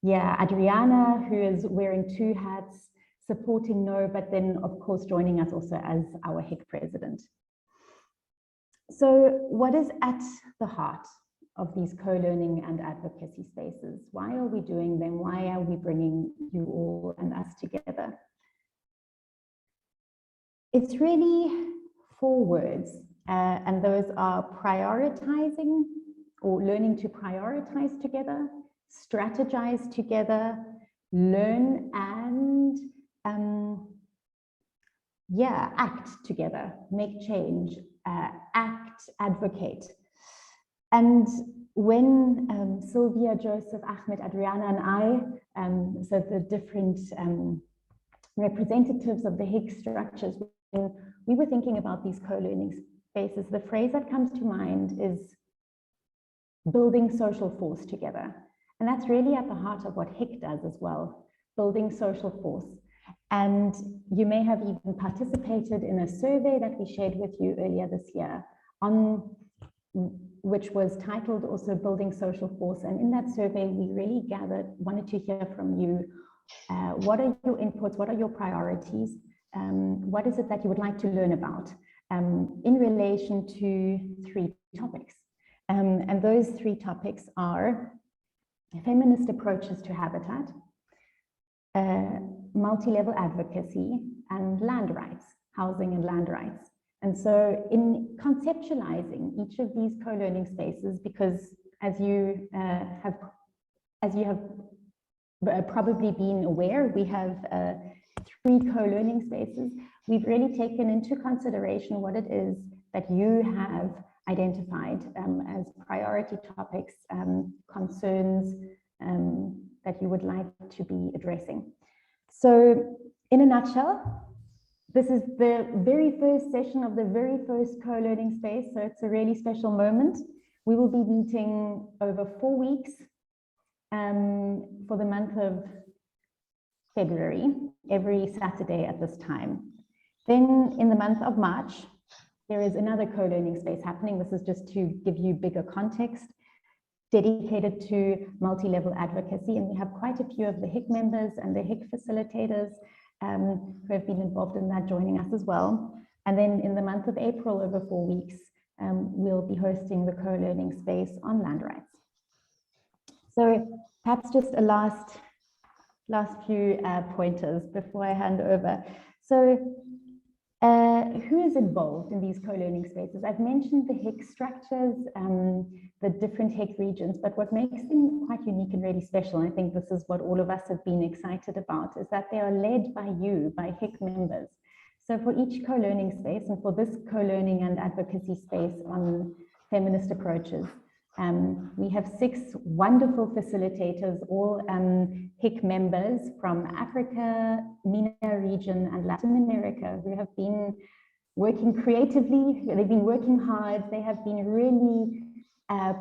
yeah, Adriana, who is wearing 2 hats, supporting No, but then of course joining us also as our HIC president. So what is at the heart of these co-learning and advocacy spaces? Why are we doing them? Why are we bringing you all and us together? It's really 4 words, and those are prioritizing, or learning to prioritize together, strategize together, learn, and act together, make change, act, advocate. And when Sylvia, Joseph, Ahmed, Adriana, and I, so the different representatives of the HIC structures, when we were thinking about these co-learning spaces, the phrase that comes to mind is building social force together. And that's really at the heart of what HIC does as well, building social force. And you may have even participated in a survey that we shared with you earlier this year, which was titled also Building Social Force. And in that survey, we really wanted to hear from you. What are your inputs? What are your priorities? What is it that you would like to learn about in relation to 3 topics? And those 3 topics are feminist approaches to habitat, multi-level advocacy, and land rights, housing and land rights. And so in conceptualizing each of these co-learning spaces, because as you have probably been aware, we have 3 co-learning spaces. We've really taken into consideration what it is that you have identified as priority topics, concerns that you would like to be addressing. So in a nutshell, this is the very first session of the very first co-learning space, so it's a really special moment. We will be meeting over 4 weeks for the month of February, every Saturday at this time. Then in the month of March, there is another co-learning space happening. This is just to give you bigger context, dedicated to multi-level advocacy. And we have quite a few of the HIC members and the HIC facilitators who have been involved in that joining us as well. And then in the month of April, over 4 weeks, we'll be hosting the co-learning space on land rights. So perhaps just a last few pointers before I hand over. So who is involved in these co-learning spaces? I've mentioned the HIC structures, the different HIC regions, but what makes them quite unique and really special, and I think this is what all of us have been excited about, is that they are led by you, by HIC members. So for each co-learning space, and for this co-learning and advocacy space on feminist approaches, we have 6 wonderful facilitators, all HIC members from Africa, MENA region, and Latin America, who have been working creatively. They've been working hard. They have been really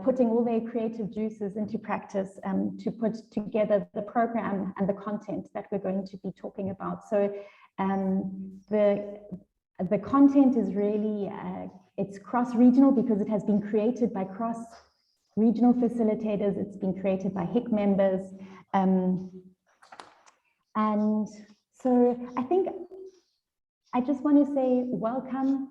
putting all their creative juices into practice to put together the program and the content that we're going to be talking about. So the content is really, it's cross-regional because it has been created by cross-regional facilitators. It's been created by HIC members. And so I think I just want to say welcome.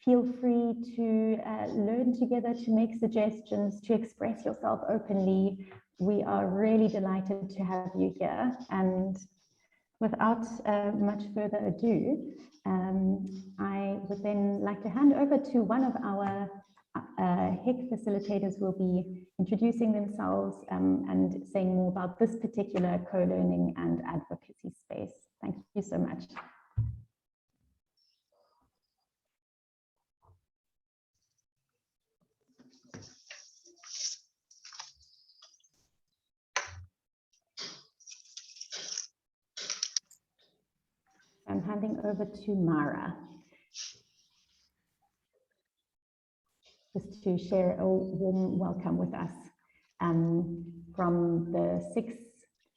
Feel free to learn together, to make suggestions, to express yourself openly. We are really delighted to have you here. And without much further ado, I would then like to hand over to one of our HIC facilitators who will be introducing themselves and saying more about this particular co-learning and advocacy space. Thank you so much. I'm handing over to Mara, just to share a warm welcome with us from the 6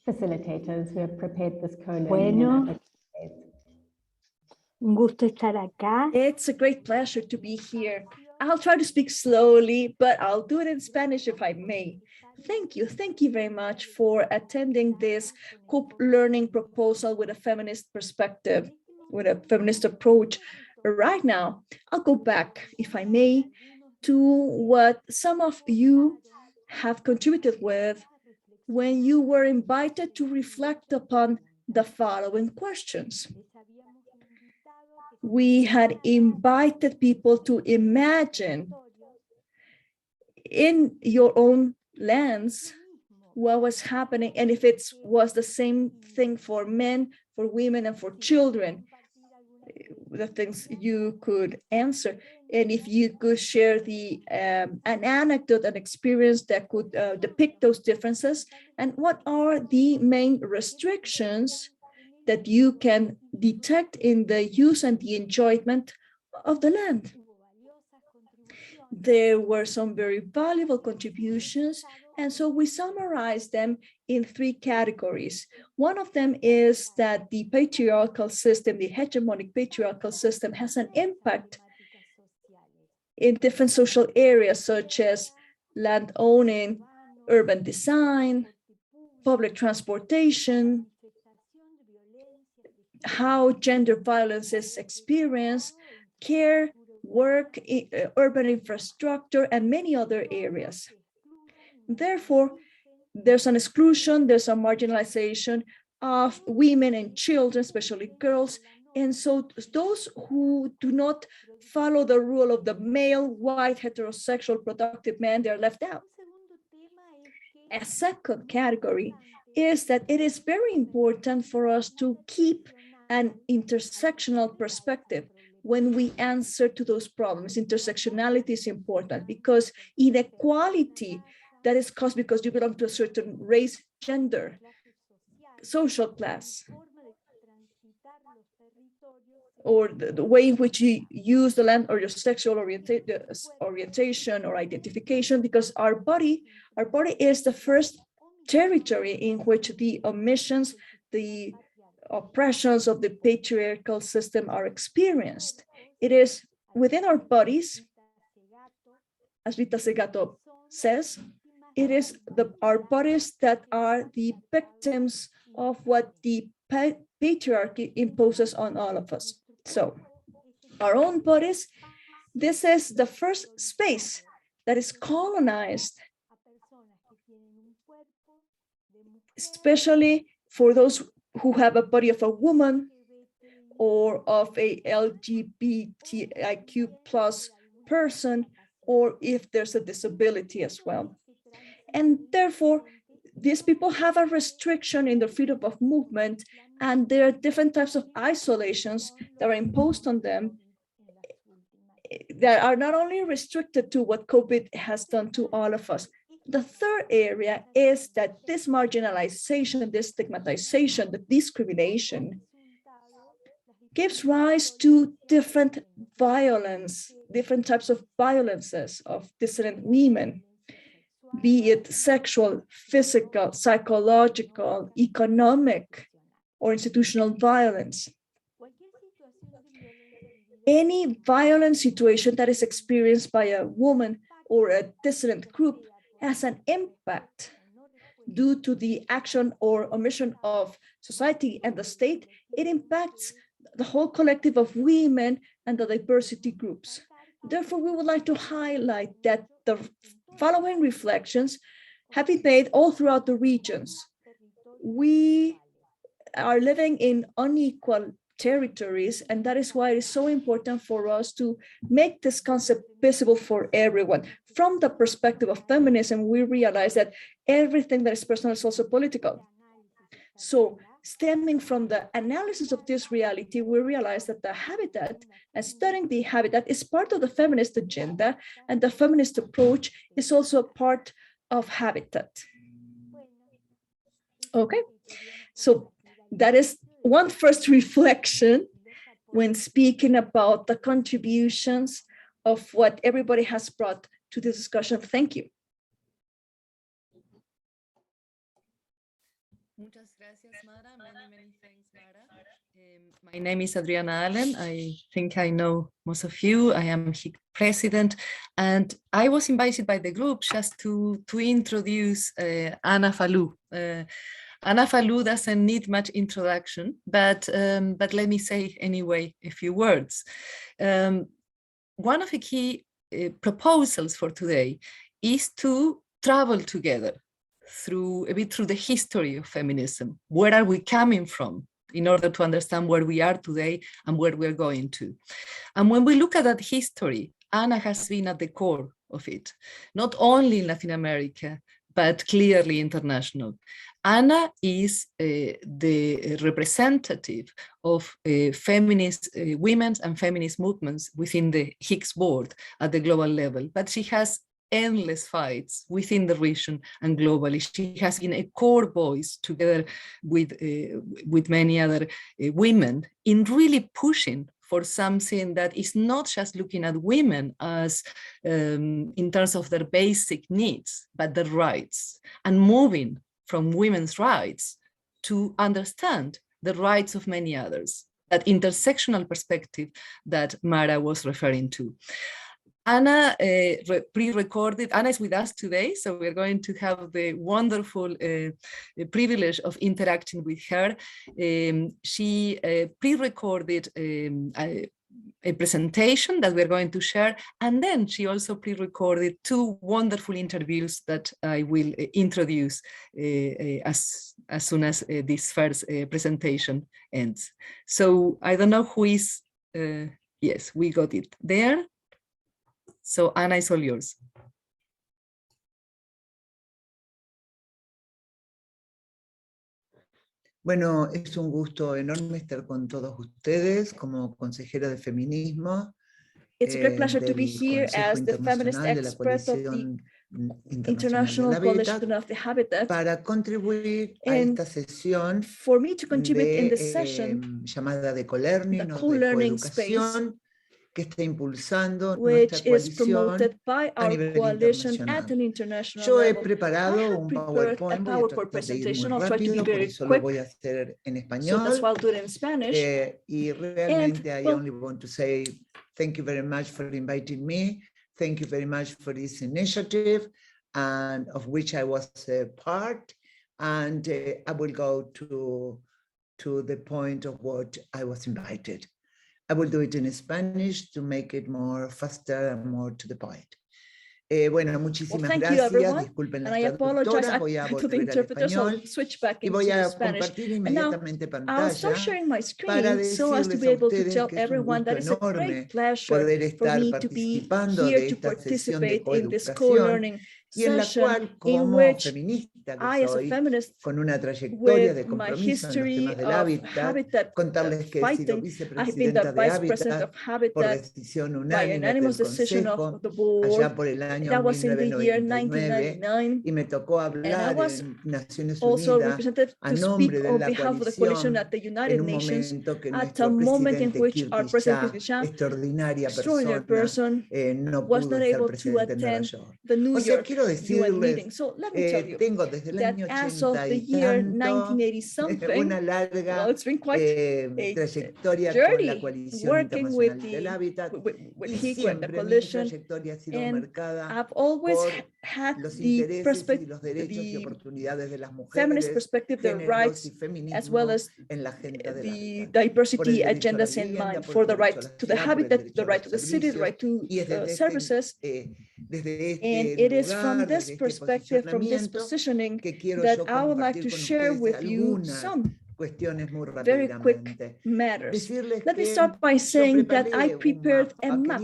facilitators who have prepared this co-learning. Bueno, un gusto estar acá. It's a great pleasure to be here. I'll try to speak slowly, but I'll do it in Spanish if I may. Thank you very much for attending this co-learning proposal with a feminist perspective, with a feminist approach. Right now, I'll go back, if I may, to what some of you have contributed with when you were invited to reflect upon the following questions. We had invited people to imagine in your own lens what was happening, and if it was the same thing for men, for women, and for children, the things you could answer. And if you could share an anecdote, an experience that could depict those differences, and what are the main restrictions that you can detect in the use and the enjoyment of the land. There were some very valuable contributions, and so we summarized them in 3 categories. One of them is that the patriarchal system, the hegemonic patriarchal system, has an impact in different social areas, such as land owning, urban design, public transportation, how gender violence is experienced, care, work, urban infrastructure, and many other areas. Therefore, there's an exclusion, there's a marginalization of women and children, especially girls. And so those who do not follow the rule of the male, white, heterosexual, productive man, they're left out. A second category is that it is very important for us to keep an intersectional perspective when we answer to those problems. Intersectionality is important because inequality that is caused because you belong to a certain race, gender, social class, or the way in which you use the land, or your sexual orientation or identification, because our body is the first territory in which the omissions, the oppressions of the patriarchal system are experienced. It is within our bodies, as Rita Segato says, it is our bodies that are the victims of what the patriarchy imposes on all of us. So our own bodies, this is the first space that is colonized, especially for those who have a body of a woman or of a LGBTIQ plus person, or if there's a disability as well. And therefore, these people have a restriction in their freedom of movement, and there are different types of isolations that are imposed on them that are not only restricted to what COVID has done to all of us. The third area is that this marginalization, this stigmatization, the discrimination gives rise to different violence, different types of violences of dissident women, be it sexual, physical, psychological, economic, or institutional violence. Any violent situation that is experienced by a woman or a dissident group has an impact due to the action or omission of society and the state. It impacts the whole collective of women and the diversity groups. Therefore, we would like to highlight that the following reflections have been made all throughout the regions. We are living in unequal territories, and that is why it is so important for us to make this concept visible for everyone. From the perspective of feminism, we realize that everything that is personal is also political. So stemming from the analysis of this reality, we realize that the habitat and studying the habitat is part of the feminist agenda, and the feminist approach is also a part of habitat. Okay, so that is one first reflection when speaking about the contributions of what everybody has brought to this discussion. Thank you. Muchas gracias, Mara. Many thanks, Mara. My name is Adriana Allen. I think I know most of you. I am HIC president, and I was invited by the group just to introduce Anna Falou. Anna Falou doesn't need much introduction, but let me say anyway a few words. One of the key proposals for today is to travel together through the history of feminism. Where are we coming from in order to understand where we are today and where we're going to? And when we look at that history, Anna has been at the core of it, not only in Latin America, but clearly international. Anna is the representative of feminist women's and feminist movements within the HIC's board at the global level, but she has endless fights within the region and globally. She has been a core voice together with many other women in really pushing for something that is not just looking at women as in terms of their basic needs, but their rights, and moving from women's rights to understand the rights of many others, that intersectional perspective that Mara was referring to. Anna pre-recorded. Anna is with us today, so we're going to have the wonderful privilege of interacting with her. She pre-recorded a presentation that we're going to share, and then she also pre-recorded 2 wonderful interviews that I will introduce as soon as this first presentation ends. So I don't know who is, yes, we got it there. So Anna, it's all yours. Bueno, es un gusto enorme estar con todos ustedes como consejera de feminismo. It's a great pleasure to be here as the feminist expert of the International Coalition of the Habitat, para contribuir a esta sesión for me to contribute in this session, llamada de co-learning, the o co-learning de space, coeducación, que está impulsando which nuestra is promoted by a our nivel coalition internacional. at an international Yo he level. preparado un PowerPoint, voy a tratar de ir muy rápido, por eso lo voy a hacer en español. So that's why I'll do it in Spanish. Y realmente I only want to say thank you very much for inviting me. Thank you very much for this initiative, and of which I was a part. And I will go to the point of what I was invited. I will do it in Spanish to make it more faster and more to the point. Bueno, muchísimas gracias. Disculpen las traductoras. Voy a volver al español y voy a compartir inmediatamente pantalla para decirles a ustedes que es un gusto enorme poder estar participando de esta sesión de coeducación y en la cual, como feminista que soy, con una trayectoria de compromiso en los temas del hábitat, contarles que he sido vicepresidenta de Hábitat por decisión unánime del Consejo allá por el año 1999, y me tocó hablar en Naciones Unidas a nombre de la coalición en un momento que nuestro presidente Kirchner, extraordinaria persona, no pudo estar presente en Nueva York. O sea, quiero decirles, tengo desde el año 80 y tanto una larga trayectoria con la Coalición Internacional del Hábitat, y siempre mi trayectoria ha sido marcada por los intereses y los derechos y oportunidades de las mujeres, géneros y feminismo en la agenda de la diversity agendas in mind, for the right to the habitat, the right to the city, the right to services. And it is from this perspective, from this positioning, that I would like to share with you some very quick matters. Let me start by saying that I prepared a map.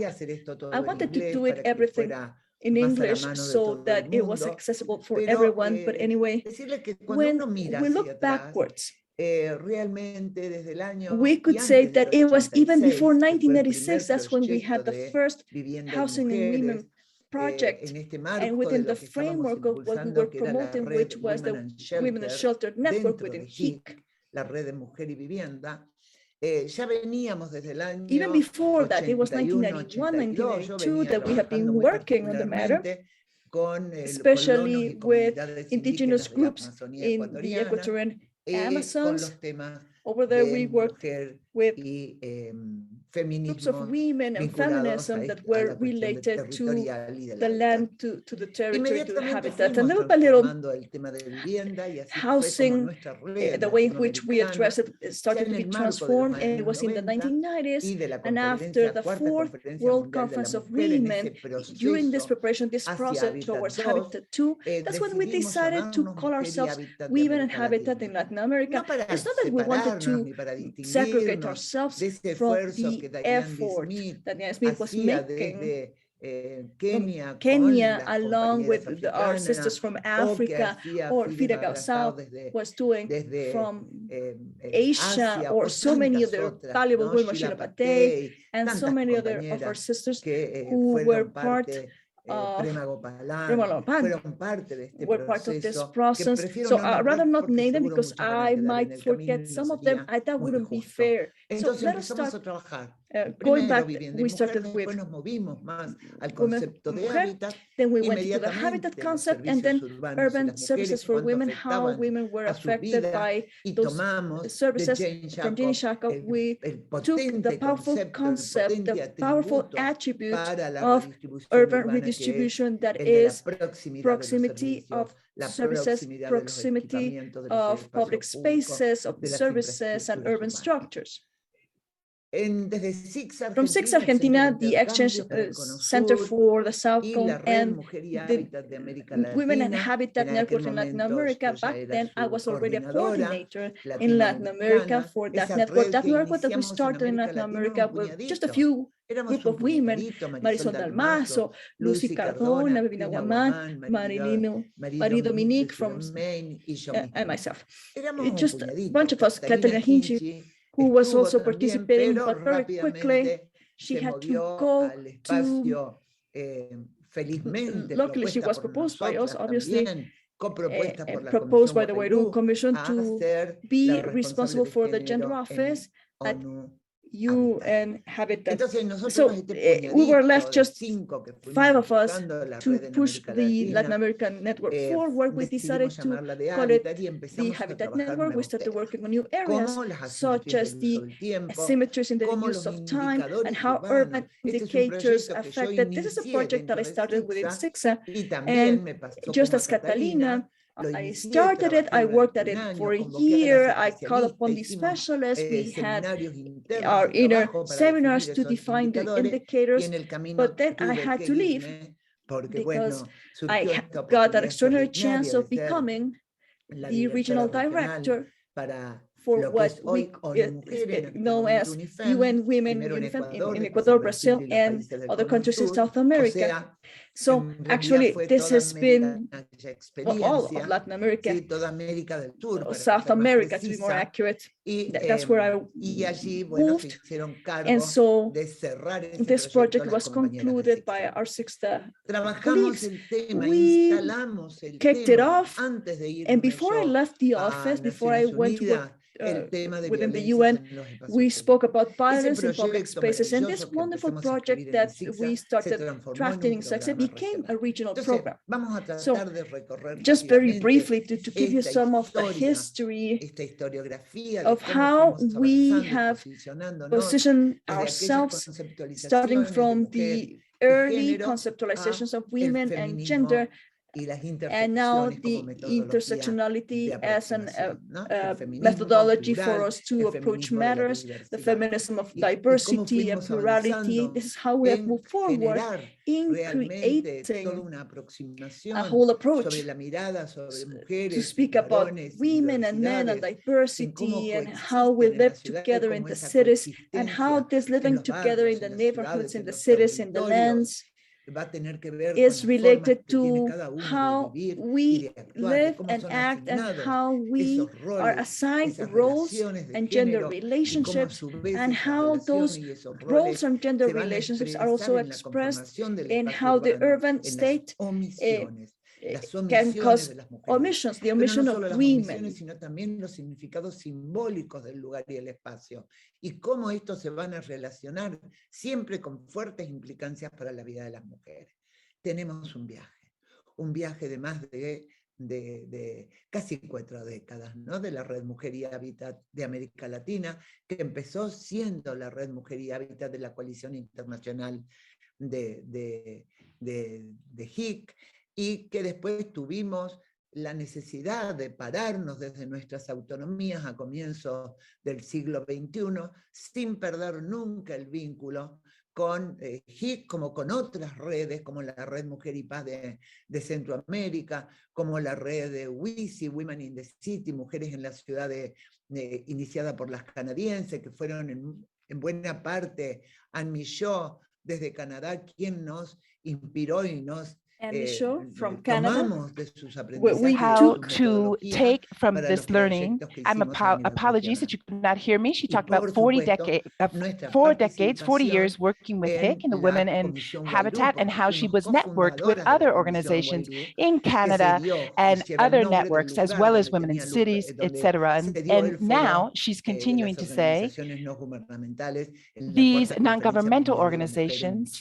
I wanted to do it everything in English so that it was accessible for everyone. But anyway, when we look backwards, we could say that it was even before 1996, that's when we had the first housing and women project, and within the framework of what we were promoting, which was the Women and Shelter Network within HIC. Even before that, it was 1991, 1992 that we have been working on the matter. especially with indigenous groups in the Equatorian Amazons. Over there, we worked with groups of women and feminism that were related to the land, to the territory, to the habitat. And little by little, housing, the way in which we address it, started to be transformed. And it was in the 1990s. And after the fourth World Conference of Women, during this preparation, this process towards Habitat 2, that's when we decided to call ourselves Women and Habitat in Latin America. It's not that we wanted to segregate ourselves from the effort that Nina Smith was making from Kenya, along with our sisters from Africa, or Frida Gausao was doing from Asia, or so many other valuable women, Sheila Batey, and so many other of our sisters who were part of were part of this process. So I'd rather not name them because I might forget some of them. That wouldn't be fair. So let us start going back. We started with women, then we went into the habitat concept, and then urban services for women, how women were affected by those services. From Jenny Shaka, we took the powerful concept, the powerful attribute of urban redistribution, that is proximity of services, proximity of public spaces, of services, and urban structures. From HIC Argentina, the Exchange Center for the South Cone and the Women and Habitat Network in Latin America. Back then, I was already a coordinator in Latin America for that network. That network that we started in Latin America with just a few group of women: Marisol Dalmazo, Lucy Cardona, Bebina Guaman, Marie Dominique from and myself. Just a bunch of us, Catalina Hinchi, who was also participating, but very quickly she had to go to, luckily she was proposed by us, obviously, proposed by the Huayru Commission to be responsible for the gender office at UN Habitat. So we were left just 5 of us to push the Latin American network forward. We decided to call it the Habitat Network. We started working on new areas, such as the asymmetries in the use of time and how urban indicators affected. This is a project that I started within SICSA, and just as Catalina, I started it, I worked at it for a year, I called upon the specialists, we had our inner seminars to define the indicators, but then I had to leave because I got an extraordinary chance of becoming the regional director for what we know as UN Women in Ecuador, Brazil, and other countries in South America. So actually, this has been all of Latin America, South America to be more accurate. That's where I moved. And so this project was concluded by our 6 colleagues. We kicked it off. And before I left the office, before I went to work within the UN, we spoke about violence in public spaces, and this wonderful project that we started drafting in SICSA became a regional program. So just very briefly to give you some of the history of how we have positioned ourselves, starting from the early conceptualizations of women and gender, and now the intersectionality as a methodology for us to approach matters, the feminism of diversity and plurality. This is how we have moved forward in creating a whole approach to speak about women and men and diversity, and how we live together in the cities, and how this living together in the neighborhoods, in the cities, in the lands, is related to how we live and act, and how we are assigned roles and gender relationships, and how those roles and gender relationships are also expressed in how the urban state can cause omissions, the omission of women. Sino también los significados simbólicos del lugar y el espacio, y cómo estos se van a relacionar siempre con fuertes implicancias para la vida de las mujeres. Tenemos un viaje. un viaje de más de casi 4 décadas, ¿no? De la Red Mujer y Hábitat de América Latina, que empezó siendo la Red Mujer y Hábitat de la Coalición Internacional de HIC, y que después tuvimos la necesidad de pararnos desde nuestras autonomías a comienzos del siglo XXI, sin perder nunca el vínculo con HIC, como con otras redes, como la Red Mujer y Paz de Centroamérica, como la red de WICI, Women in the City, Mujeres en la Ciudad, iniciada por las canadienses, que fueron en buena parte Anne Michaud desde Canadá quien nos inspiró y nos from Canada, tomamos de sus aprendizajes, how to take from this learning. Apologies that you could not hear me. She talked about 4 decades, 40 years working with HIC and the Women in Habitat, and how she was networked with other organizations in Canada and other networks, as well as Women in Cities, etc. And now she's continuing to say these non-governmental organizations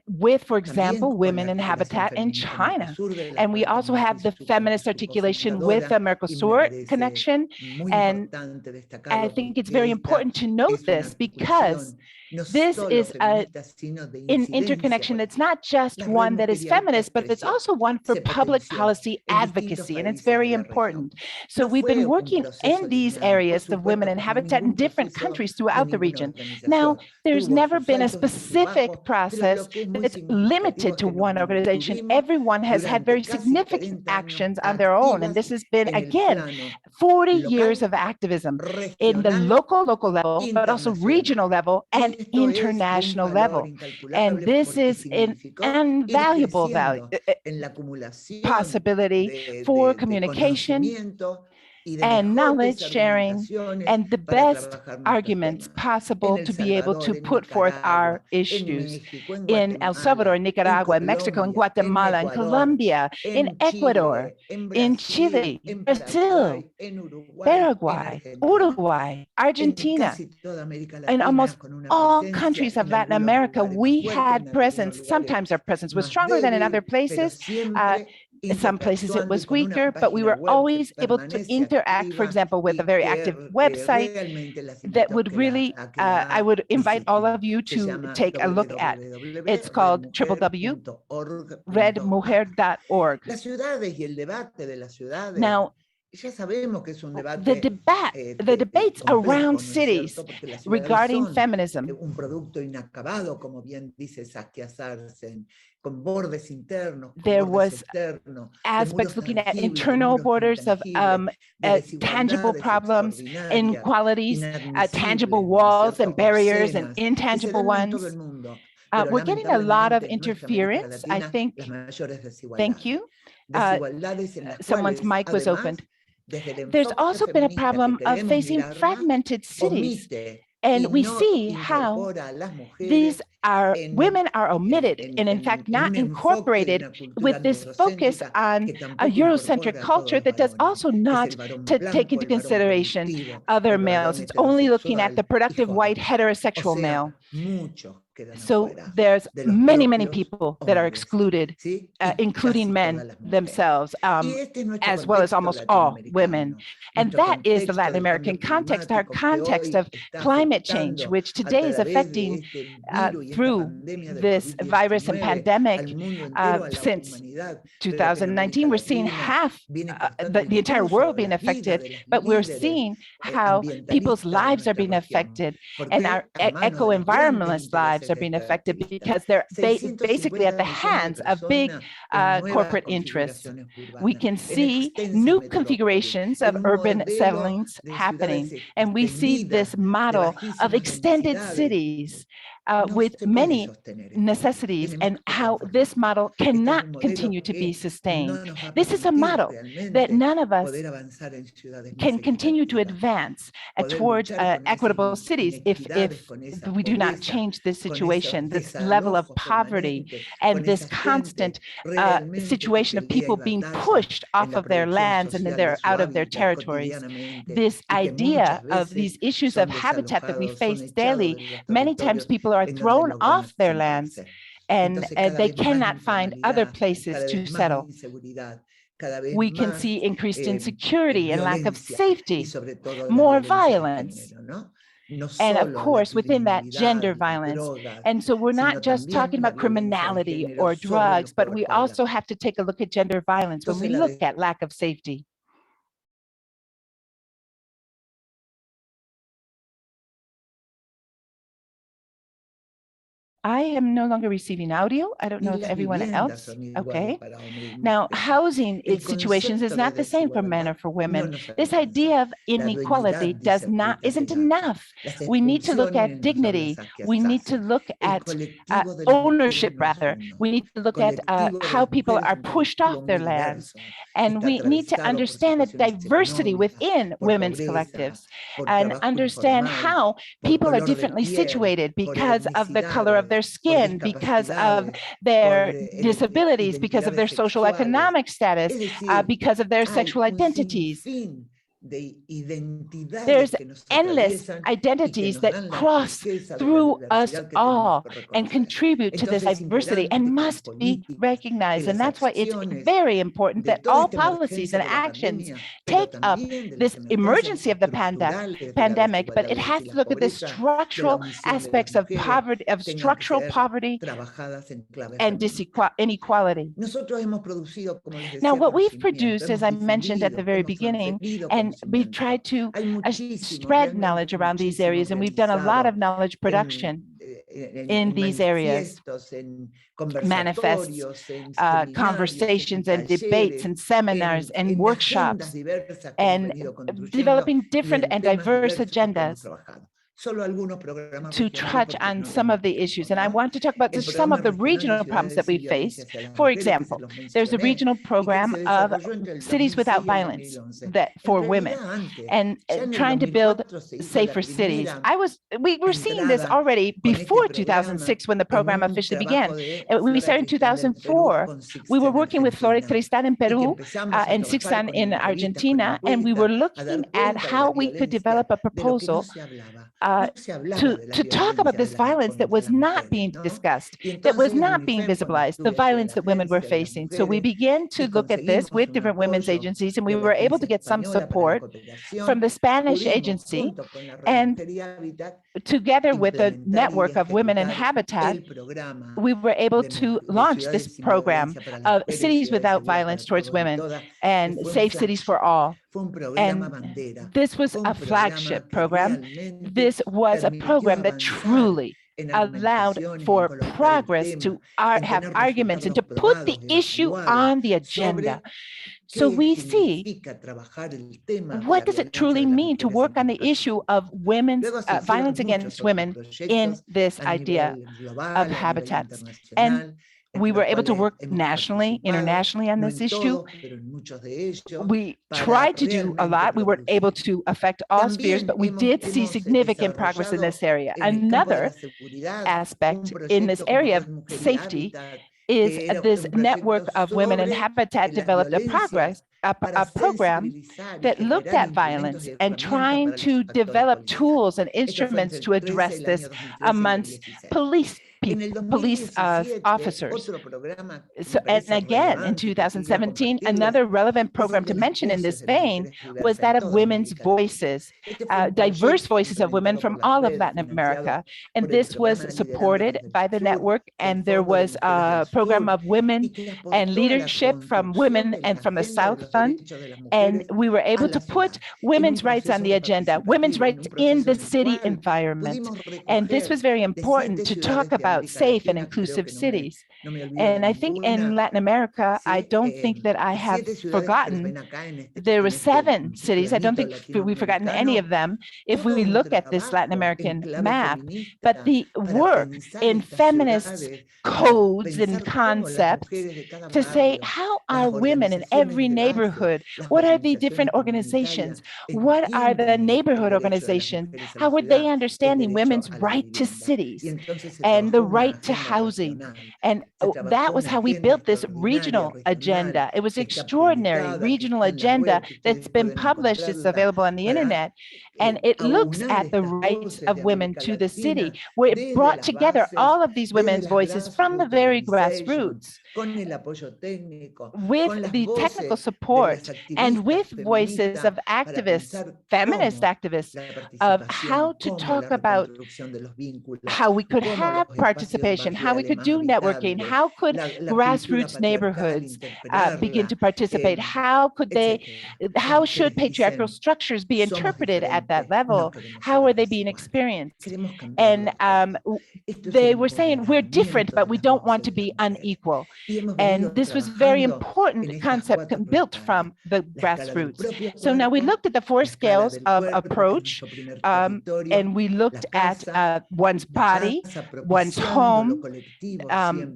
with, for example, Women in Habitat in China. And we also have the feminist articulation with the Mercosur connection. And I think it's very important to note this, because this is an interconnection that's not just one that is feminist, but it's also one for public policy advocacy, and it's very important. So we've been working in these areas of Women in Habitat in different countries throughout the region. Now, there's never been a specific process that's limited to one organization. Everyone has had very significant actions on their own, and this has been, again, 40 years of activism in the local level, but also regional level and international level. And this is an invaluable possibility for communication and knowledge sharing, and the best arguments possible to be able to put forth our issues in El Salvador, Nicaragua, Mexico, and Guatemala, and Colombia, in Ecuador, in Chile, Brazil, Paraguay, Uruguay, Argentina, in almost all countries of Latin America. We had presence. Sometimes our presence was stronger than in other places. In some places it was weaker, but we were always able to interact, for example, with a very active website that would really, I would invite all of you to take a look at. It's called www.redmujer.org. Now, the debates around cities regarding feminism, there was aspects looking at internal borders of tangible problems, inequalities, tangible walls and barriers and intangible ones. We're getting a lot of interference, I think. Thank you. Someone's mic was opened. There's also been a problem of facing fragmented cities. And we see how these women are omitted and in fact not incorporated with this focus on a Eurocentric culture that does also not take into consideration other males. It's only looking at the productive white heterosexual male. So there's many people that are excluded, including men themselves, as well as almost all women. And that is the Latin American context, our context of climate change, which today is affecting through this virus and pandemic. Since 2019, we're seeing half the entire world being affected, but we're seeing how people's lives are being affected, and our eco-environmentalist lives are being affected because they're basically at the hands of big corporate interests. We can see new configurations of urban settlings happening, and we see this model of extended cities with many necessities, and how this model cannot continue to be sustained. This is a model that none of us can continue to advance towards equitable cities if we do not change this situation, this level of poverty, and this constant situation of people being pushed off of their lands and then they're out of their territories. This idea of these issues of habitat that we face daily, many times people are thrown off their lands and they cannot find other places to settle. We can see increased insecurity and lack of safety, more violence, and of course, within that, gender violence. And so we're not just talking about criminality or drugs, but we also have to take a look at gender violence when we look at lack of safety. I am no longer receiving audio. I don't know if everyone else. Okay. Now, housing situations is not the same for men or for women. This idea of inequality isn't enough. We need to look at dignity. We need to look at ownership, rather. We need to look at how people are pushed off their lands. And we need to understand the diversity within women's collectives and understand how people are differently situated because of the color of their skin, because of their disabilities, because of their social economic status, because of their sexual identities. There's endless identities that cross through us all and contribute to this diversity and must be recognized. And that's why it's very important that all policies and actions take up this emergency of the pandemic, but it has to look at the structural aspects of poverty, of structural poverty and inequality. Now, what we've produced, as I mentioned at the very beginning, and we've tried to spread knowledge around these areas, and we've done a lot of knowledge production in these areas, manifests, conversations and debates and seminars and workshops, and developing different and diverse agendas to touch on some of the issues. And I want to talk about some of the regional problems that we face. For example, there's a regional program of cities without violence for women and trying to build safer cities. We were seeing this already before 2006 when the program officially began. We started in 2004. We were working with Flor y Cristal in Peru and Sixan in Argentina, and we were looking at how we could develop a proposal to talk about this violence that was not being discussed, that was not being visibilized, the violence that women were facing. So we began to look at this with different women's agencies, and we were able to get some support from the Spanish agency, and together with a network of women in Habitat, we were able to launch this program of cities without violence towards women and safe cities for all. And this was a flagship program. This was a program that truly allowed for progress to have arguments and to put the issue on the agenda. So we see, what does it truly mean to work on the issue of women's violence against women in this idea of habitats? And we were able to work nationally, internationally on this issue. We tried to do a lot. We weren't able to affect all spheres, but we did see significant progress in this area. Another aspect in this area of safety is this network of women in Habitat developed a program that looked at violence and trying to develop tools and instruments to address this amongst police officers. So, and again, in 2017, another relevant program to mention in this vein was that of women's voices, diverse voices of women from all of Latin America. And this was supported by the network. And there was a program of women and leadership from women and from the South Fund. And we were able to put women's rights on the agenda, women's rights in the city environment. And this was very important to talk about safe and inclusive cities. And I think in Latin America, I don't think that I have forgotten, there were 7 cities. I don't think we've forgotten any of them if we look at this Latin American map, but the work in feminist codes and concepts to say, how are women in every neighborhood? What are the different organizations? What are the neighborhood organizations? How are they understanding women's right to cities? And the right to housing. And that was how we built this regional agenda. It was extraordinary regional agenda that's been published. It's available on the internet. And it looks at the rights of women to the city, where it brought together all of these women's voices from the very grassroots, with the technical support and with voices of activists, feminist activists, of how to talk about how we could have participation, how we could do networking, how could grassroots neighborhoods begin to participate, how should patriarchal structures be interpreted at that level, how are they being experienced? And they were saying, we're different, but we don't want to be unequal. And this was very important concept built from the grassroots. So now we looked at the 4 scales of approach, and we looked at one's body, one's home,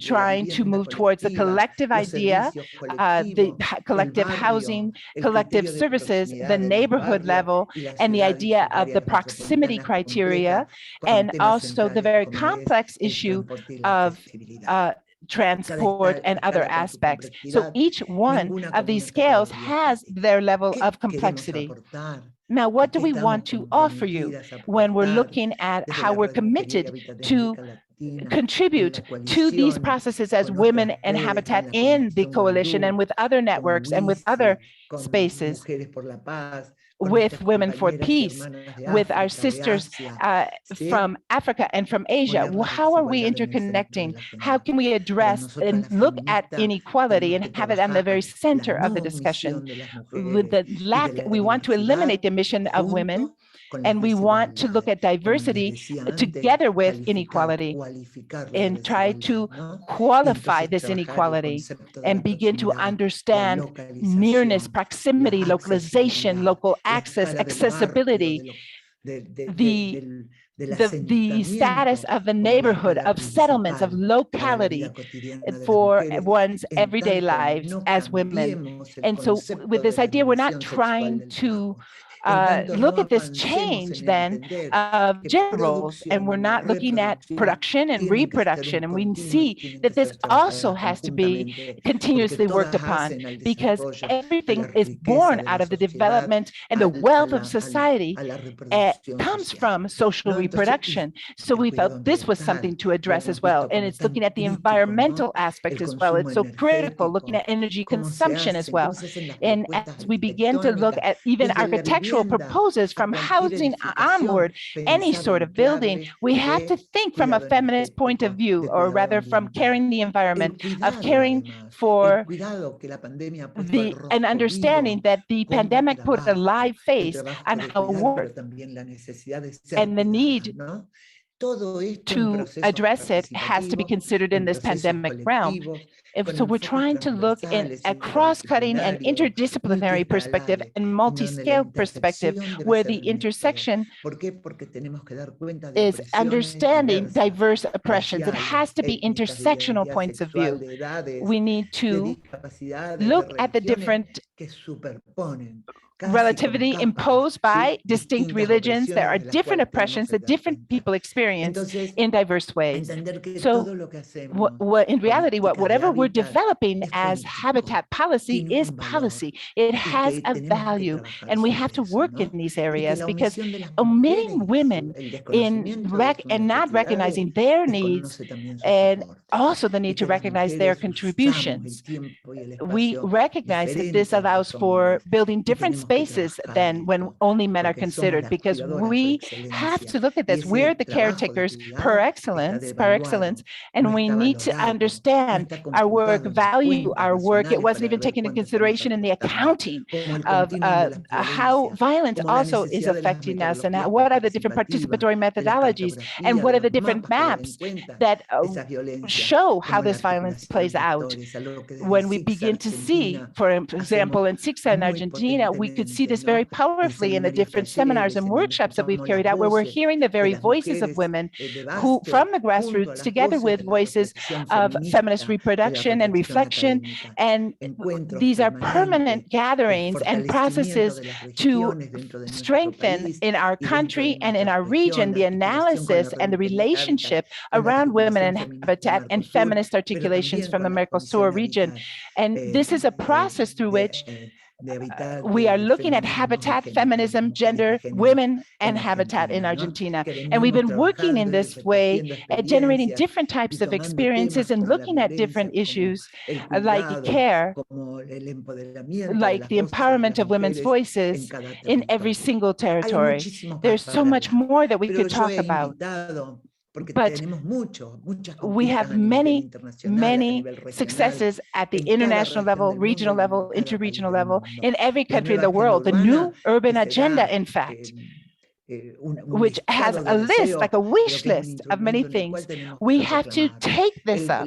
trying to move towards the collective idea, the collective housing, collective services, the neighborhood level, and the idea of the proximity criteria, and also the very complex issue of transport and other aspects. So each one of these scales has their level of complexity. Now, what do we want to offer you when we're looking at how we're committed to contribute to these processes as women and habitat in the coalition and with other networks and with other spaces, with Women for Peace, with our sisters from Africa and from Asia? How are we interconnecting? How can we address and look at inequality and have it on the very center of the discussion? With the lack, we want to eliminate the mission of women, and we want to look at diversity together with inequality and try to qualify this inequality and begin to understand nearness, proximity, localization, local access, accessibility, the status of the neighborhood, of settlements, of locality for one's everyday lives as women. And so with this idea, we're not trying to look at this change then of gender roles, and we're not looking at production and reproduction, and we see that this also has to be continuously worked upon, because everything is born out of the development and the wealth of society comes from social reproduction. So we felt this was something to address as well, and it's looking at the environmental aspect as well. It's so critical, looking at energy consumption as well. And as we begin to look at even architectural proposals from housing onward, any sort of building, we have to think from a feminist point of view, or rather from caring the environment, of caring for an understanding that the pandemic put a live face on how it works, and the need to address it has to be considered in this pandemic realm. So we're trying to look in a cross-cutting and interdisciplinary perspective and multi-scale perspective, where the intersection is understanding diverse oppressions. It has to be intersectional points of view. We need to look at the different relativity imposed by distinct religions. There are different oppressions that different people experience in diverse ways. So in reality, whatever we're developing as habitat policy is policy. It has a value, and we have to work in these areas, because omitting women and not recognizing their needs, and also the need to recognize their contributions. We recognize that this allows for building different spaces than when only men are considered, because we have to look at this. We're the caretakers par excellence, and we need to understand our work, value our work. It wasn't even taken into consideration in the accounting of how violence also is affecting us, and what are the different participatory methodologies, and what are the different maps that show how this violence plays out. When we begin to see, for example, in HIC in Argentina, we could see this very powerfully in the different seminars and workshops that we've carried out, where we're hearing the very voices of women who, from the grassroots, together with voices of feminist reproduction and reflection. And these are permanent gatherings and processes to strengthen in our country and in our region the analysis and the relationship around women and habitat and feminist articulations from the Mercosur region. And this is a process through which we are looking at habitat, feminism, gender, women, and habitat in Argentina. And we've been working in this way at generating different types of experiences and looking at different issues like care, like the empowerment of women's voices in every single territory. There's so much more that we could talk about. But we have many successes at the international level, regional level, interregional level, in every country in the world. The new urban agenda, in fact, which has a list, like a wish list of many things. We have to take this up,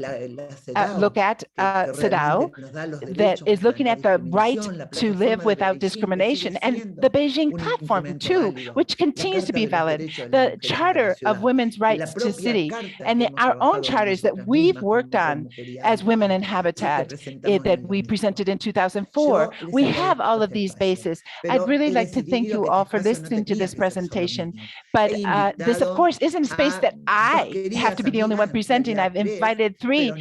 look at CEDAW, that is looking at the right to live without discrimination, and the Beijing platform too, which continues to be valid, the Charter of Women's Rights to City, and our own charters that we've worked on as Women in Habitat that we presented in 2004. We have all of these bases. I'd really like to thank you all for listening to this presentation. But this, of course, isn't a space that I have to be the only one presenting. I've invited three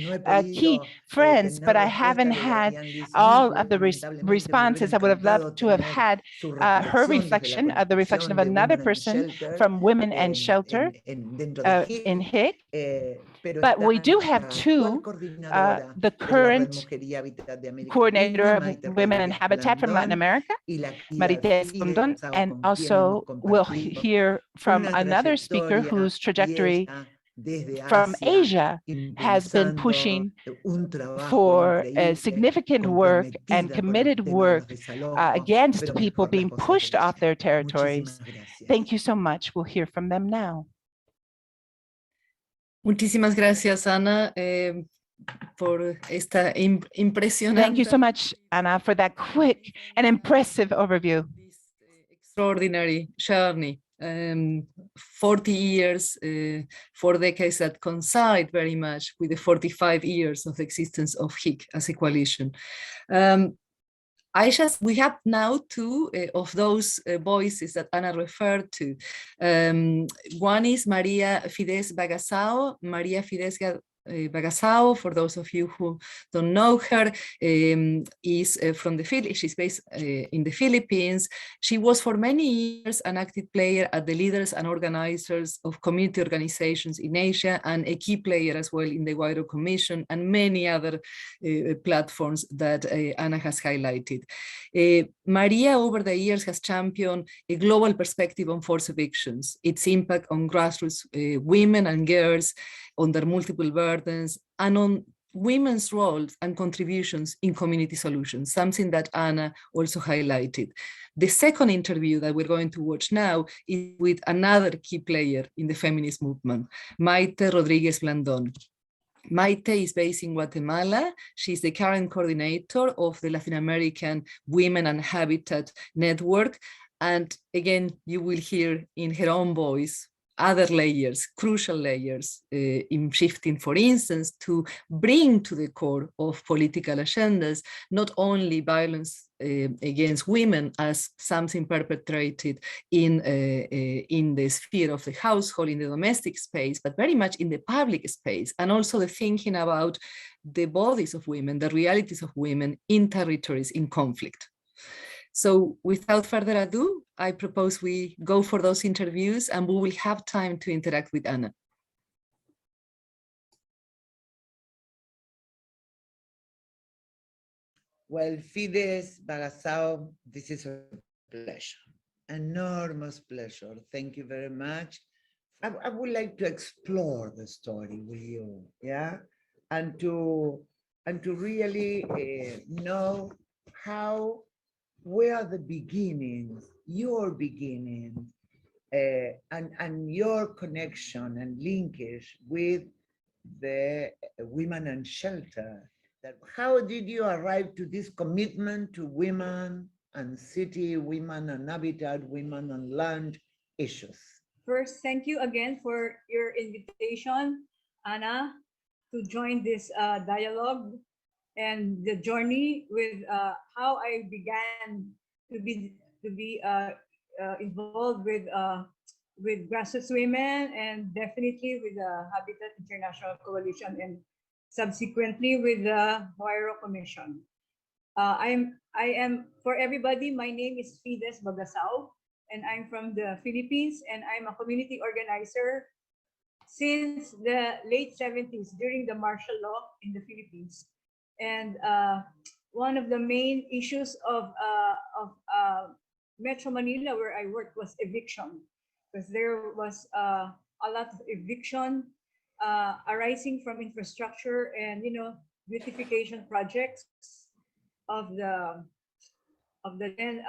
key friends, but I haven't had all of the responses. I would have loved to have had her reflection, the reflection of another person from Women and Shelter in HIC. But we do have two, the current coordinator of Women in Habitat from Latin America, Marites Condon, and also we'll hear from another speaker whose trajectory from Asia has been pushing for significant work and committed work against people being pushed off their territories. Thank you so much. We'll hear from them now. Muchísimas gracias, Ana, por esta impresionante. Thank you so much, Ana, for that quick and impressive overview. This extraordinary journey, 40 years, 4 decades that coincide very much with the 45 years of existence of HIC as a coalition. We have now two of those voices that Ana referred to. One is Maria Fidesz Bagassao. Maria Fidesz Bagassao, for those of you who don't know her, is from the Philippines. She's based in the Philippines. She was for many years an active player at the leaders and organizers of community organizations in Asia, and a key player as well in the Wider Commission and many other platforms that Ana has highlighted. Maria, over the years, has championed a global perspective on forced evictions, its impact on grassroots women and girls, on their multiple burdens, and on women's roles and contributions in community solutions, something that Ana also highlighted. The second interview that we're going to watch now is with another key player in the feminist movement, Maite Rodriguez Blandón. Maite is based in Guatemala. She's the current coordinator of the Latin American Women and Habitat Network. And again, you will hear in her own voice other layers, crucial layers in shifting, for instance, to bring to the core of political agendas, not only violence against women as something perpetrated in the sphere of the household, in the domestic space, but very much in the public space, and also the thinking about the bodies of women, the realities of women in territories in conflict. So without further ado, I propose we go for those interviews and we will have time to interact with Ana. Well, Fidesz Bagassao, this is a pleasure, enormous pleasure. Thank you very much. I would like to explore the story with you, yeah, and to really know where the beginnings, your beginnings, and your connection and linkage with the Women and Shelter. How did you arrive to this commitment to women and city, women and habitat, women and land issues. First, thank you again for your invitation, Anna, to join this dialogue and the journey with how I began to be involved with grassroots women, and definitely with the Habitat International Coalition, and subsequently with the Huayro Commission. I am, for everybody, my name is Fides Bagasao, and I'm from the Philippines, and I'm a community organizer since the late 70s during the martial law in the Philippines. And one of the main issues of Metro Manila, where I worked, was eviction, because there was a lot of eviction arising from infrastructure and beautification projects of the then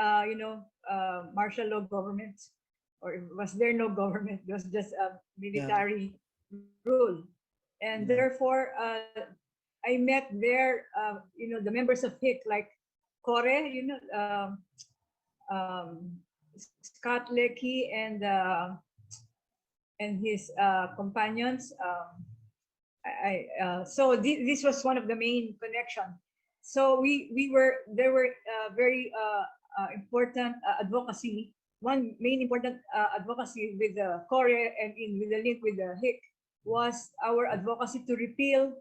martial law government, or was there no government? It was just a military rule, and therefore I met there the members of HIC, like Kore, Scott Lecky and his companions. So this was one of the main connections. So there were very important advocacy. One main important advocacy with the Kore and with the link with the HIC was our advocacy to repeal.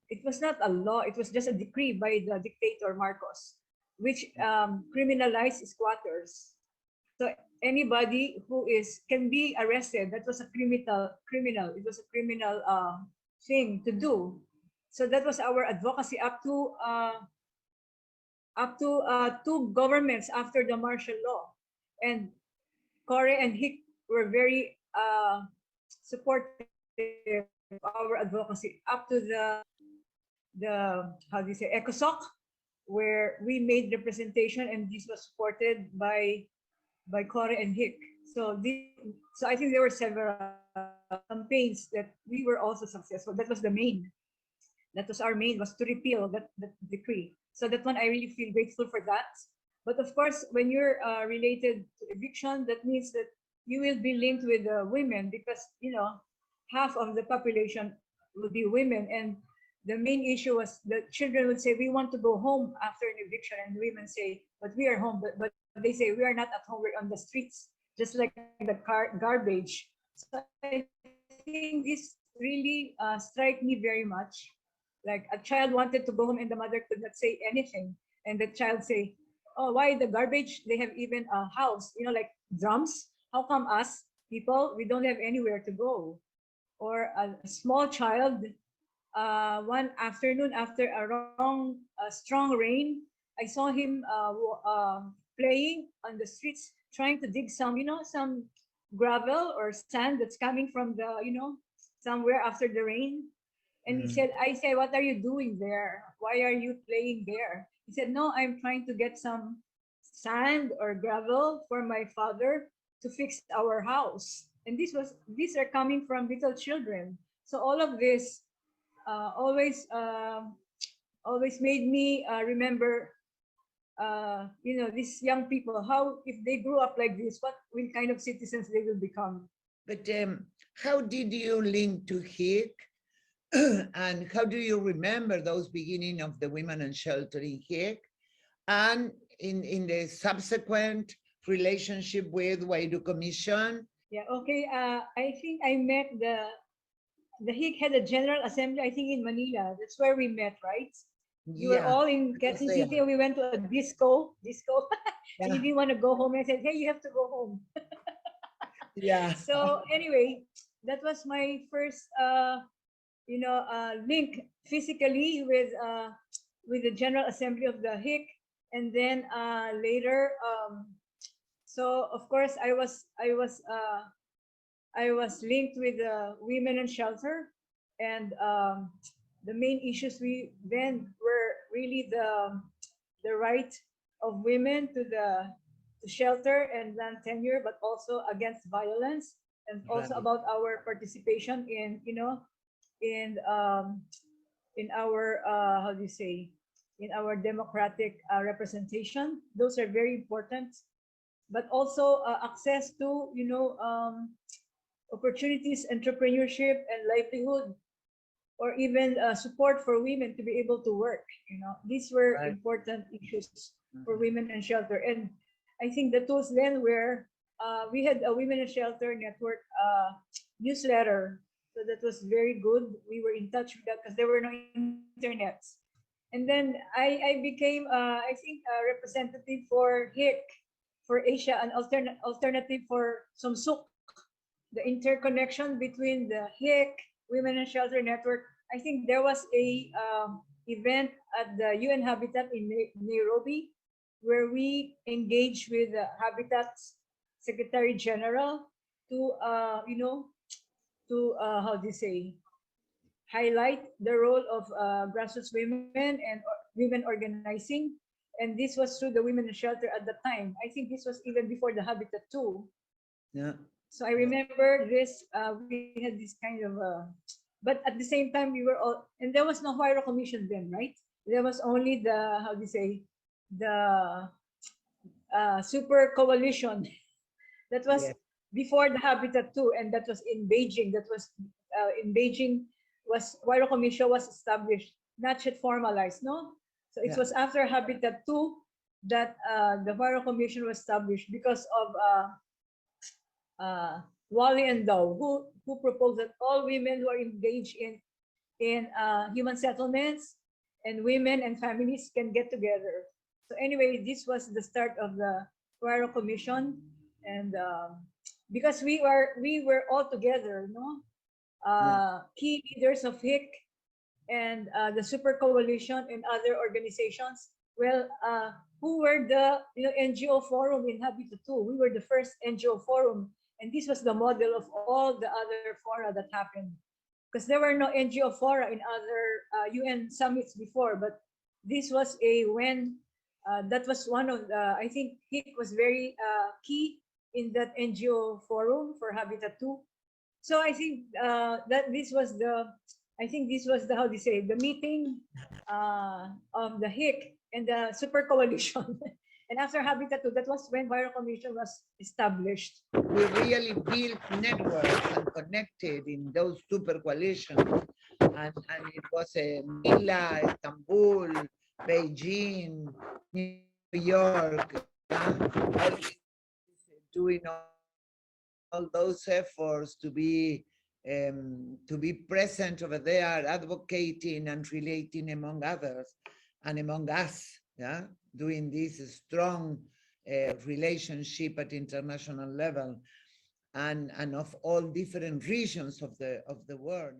It was not a law; it was just a decree by the dictator Marcos, which criminalized squatters. So anybody who can be arrested. That was a criminal. It was a criminal thing to do. So that was our advocacy up to two governments after the martial law, and Kore and HIC were very supportive of our advocacy up to the how do you say, ECOSOC, where we made representation, and this was supported by Kore and HIC. So I think there were several campaigns that we were also successful. That was the main. That was our main, was to repeal that decree. So that one, I really feel grateful for that. But of course, when you're related to eviction, that means that you will be linked with women, because half of the population will be women, and the main issue was that children would say, we want to go home after an eviction, and women say, but we are home. But they say, we are not at home, we're on the streets, just like the garbage. So I think this really struck me very much. Like, a child wanted to go home and the mother could not say anything. And the child say, oh, why the garbage? They have even a house, like drums. How come us people, we don't have anywhere to go? Or a small child, one afternoon after a strong rain, I saw him playing on the streets, trying to dig some gravel or sand that's coming from the, somewhere after the rain. And he said, I said, what are you doing there? Why are you playing there? He said, no, I'm trying to get some sand or gravel for my father to fix our house. And these are coming from little children. So all of this always made me remember, these young people, how, if they grew up like this, what kind of citizens they will become. But how did you link to HIC? And how do you remember those beginning of the Women and Shelter in HIC? And in the subsequent relationship with Huayro Commission? Yeah, okay. I think I met the HIC had a General Assembly, I think in Manila. That's where we met, right? You were all in Quezon City, and we went to a disco. And you didn't want to go home, and I said, hey, you have to go home. Yeah. So anyway, that was my first link physically with the General Assembly of the HIC. And then later, so of course I was linked with Women and Shelter, and the main issues we then were really the right of women to shelter and land tenure, but also against violence, and also about our participation in our how do you say, in our democratic representation. Those are very important, but also access to, opportunities, entrepreneurship, and livelihood, or even support for women to be able to work. These were important issues for women and shelter. And I think the tools then were, we had a Women in Shelter Network newsletter. So that was very good. We were in touch with that because there were no internets. And then I became, I think, a representative for HIC, for Asia, an alternative for Sumsuk, the interconnection between the HIC, Women in Shelter Network. I think there was a event at the UN Habitat in Nairobi, where we engaged with the Habitat's Secretary General to, how do you say, highlight the role of grassroots women and women organizing. And this was through the Women in Shelter at the time. I think this was even before the Habitat 2. Yeah. So I remember this, we had this kind of, but at the same time we were all, and there was no Huayra Commission then, right? There was only the, how do you say, the super coalition that was before the Habitat 2, and that was in Beijing. That was in Beijing, was Huayra Commission was established, not yet formalized, no? So it was after Habitat 2 that the Huayra Commission was established because of Wally and Dow, who proposed that all women who are engaged in human settlements and women and families can get together. So anyway, this was the start of the Huayra Commission, and because we were all together, no, key leaders of HIC and the Super Coalition and other organizations. Well, who were the NGO forum in Habitat 2? We were the first NGO forum. And this was the model of all the other fora that happened, because there were no NGO fora in other UN summits before. But this was that was one of the, I think HIC was very key in that NGO forum for Habitat 2. So I think that this was the, how do you say, the meeting of the HIC and the Super Coalition. And after Habitat 2, that was when Huayra Commission was established. We really built networks and connected in those super coalitions. And it was Manila, Istanbul, Beijing, New York, doing all those efforts to be present over there, advocating and relating among others and among us, doing this strong relationship at international level and of all different regions of the world.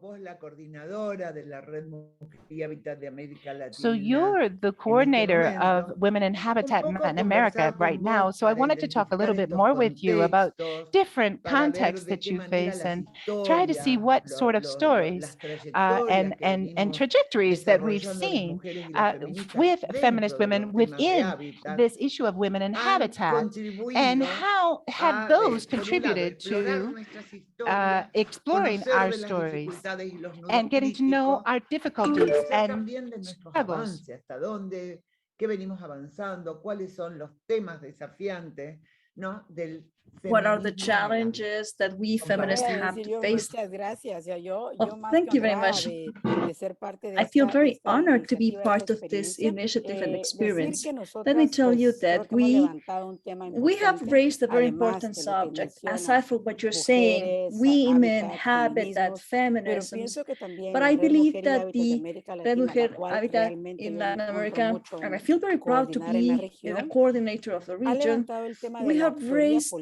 Vos la coordinadora de la Red Mujer y Hábitat de América Latina. So you're the coordinator of Women in Habitat in America right now. So I wanted to talk a little bit more with you about different contexts that you face and try to see what sort of stories and trajectories that we've seen with feminist women within this issue of women in habitat, and how have those contributed to exploring our stories and getting to know our difficulties and struggles. Hasta dónde, qué venimos avanzando, cuáles son los temas desafiantes, ¿no? Del what are the challenges that we feminists have to face? Oh, thank you very much. I feel very honored to be part of this initiative and experience. Let me tell you that we have raised a very important subject. Aside from what you're saying, women, habitat, feminism, but I believe that the Red Mujer Habitat in Latin America, and I feel very proud to be the coordinator of the region, we have raised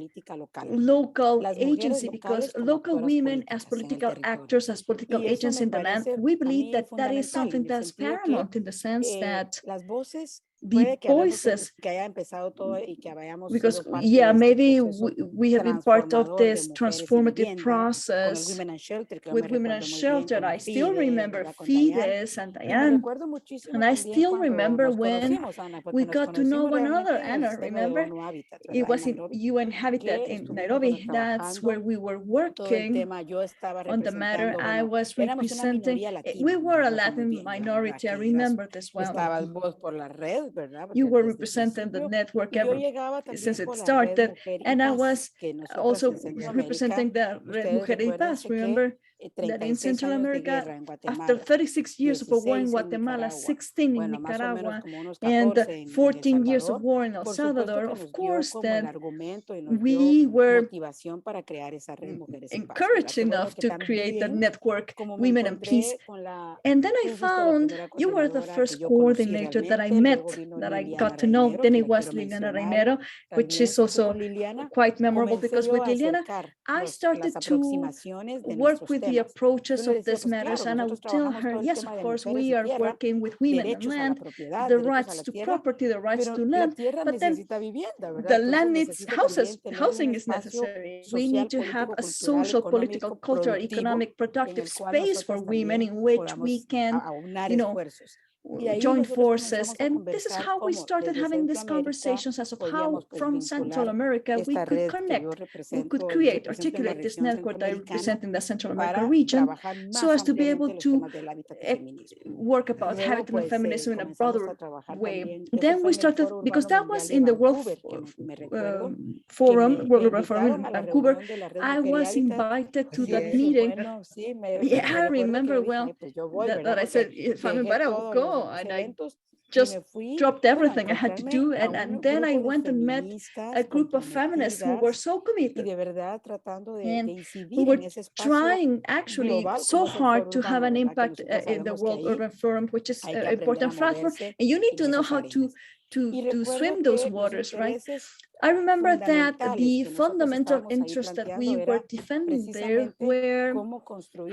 local agency, because local women as political actors, as political agents in the land, we believe that that is something that's paramount, in the sense that the voices, because yeah, maybe we have been part of this transformative process with Women and Shelter. I still remember Fides and Diane, and I still remember when we got to know one another. Anna, remember? It was in UN Habitat in Nairobi. That's where we were working on the matter. I was representing, we were a Latin minority, I remember this well. You were representing the network since it started, and I was also representing the Red Mujeres y Paz, remember? That in Central America, after 36 years of a war in Guatemala, 16 in Nicaragua, and 14 years of war in El Salvador, of course, that we were encouraged enough to create the network Women and Peace. And then I found you were the first coordinator that I met, that I got to know. Then it was Liliana Reinero, which is also quite memorable, because with Liliana, I started to work with the approaches of these matters, and I would tell her, yes, of course, we are working with women and land, the rights to property, the rights to land, but then the land needs houses, housing is necessary. We need to have a social, political, cultural, economic, productive space for women in which we can, you know, join forces. And this is how we started having these conversations as of how from Central America we could connect, we could create, articulate this network that I represent in the Central American region, so as to be able to work about habitat and feminism in a broader way. Then we started, because that was in the World Forum, World Urban Forum in Vancouver. I was invited to that meeting. Yeah, I remember well that I said, if I'm invited, I will go. And I just dropped everything I had to do. And then I went and met a group of feminists who were so committed. And who were trying actually so hard to have an impact in the World Urban Forum, which is an important platform. And you need to know how to swim those waters, right? I remember that the fundamental interests that we were defending there were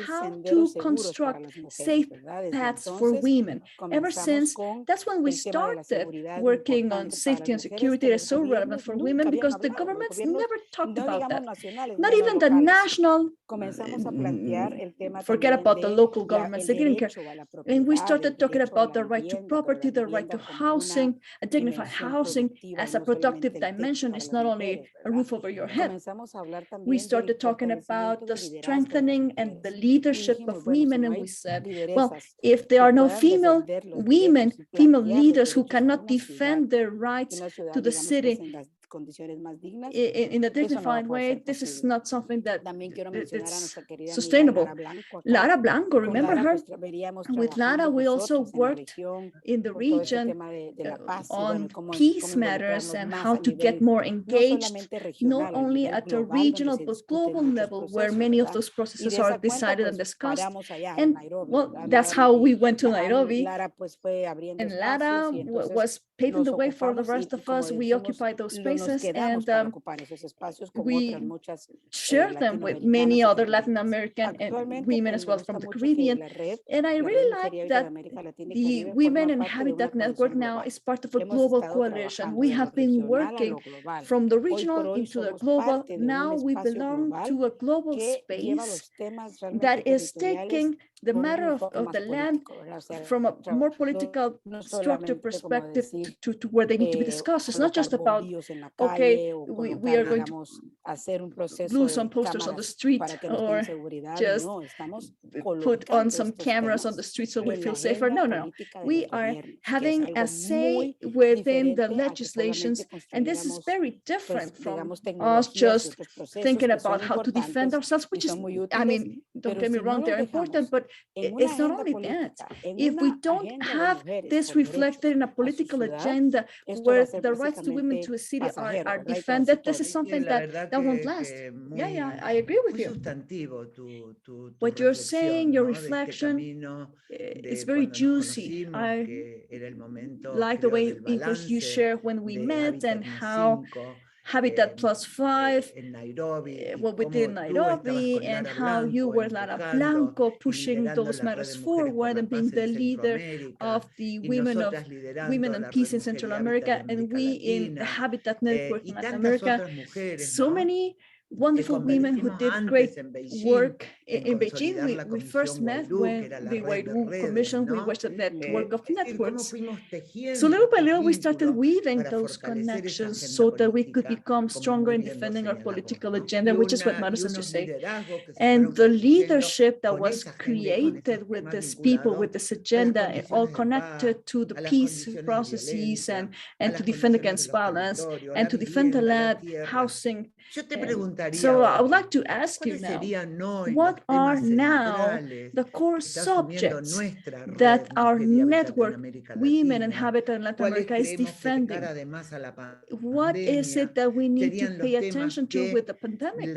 how to construct safe paths for women. Ever since, that's when we started working on safety and security. It is so relevant for women because the governments never talked about that. Not even the national, forget about the local governments, they didn't care. And we started talking about the right to property, the right to housing, a dignified housing as a productive dimension. It's not only a roof over your head. We started talking about the strengthening and the leadership of women, and we said, well, if there are no female women, female leaders who cannot defend their rights to the city in a dignified way, this is not something that it's sustainable. Lara Blanco, remember her? With Lara, we also worked in the region on peace matters and how to get more engaged, not only at a regional but global level, where many of those processes are decided and discussed. And well, that's how we went to Nairobi. And Lara was paving the way for the rest of us. We occupied those spaces, and we shared them with many other Latin American women as well from the Caribbean. And I really like that the Women in Habitat Network now is part of a global coalition. We have been working from the regional into the global. Now we belong to a global space that is taking the matter of the land from a more political structure perspective to where they need to be discussed. It's not just about, okay, we are going to glue some posters on the street or just put on some cameras on the street so we feel safer. No, no, we are having a say within the legislations, and this is very different from us just thinking about how to defend ourselves, which is, I mean, don't get me wrong, they're important, but it's not only that. If we don't have this reflected in a political agenda where the rights to women to a city are defended, this is something that won't last. Yeah, I agree with you. What you're saying, your reflection, is very juicy. I like the way it was you share when we met and Habitat Plus 5, en Nairobi, well, within Nairobi, and how you were Lara Blanco pushing those matters forward and being the leader of the women and peace in Central America, and we in the Habitat Network in Latin America. So many wonderful women who did great work in Beijing. We first met when the Wairu Commission, we was a network of networks. So little by little, we started weaving those connections so that we could become stronger in defending our political agenda, which is what matters, as you say. And the leadership that was created with these people, with this agenda, all connected to the peace processes and to defend against violence and to defend the land, housing. So I would like to ask you now, what are now the core subjects that our network, Women and Habitat in Latin America, is defending? What is it that we need to pay attention to with the pandemic?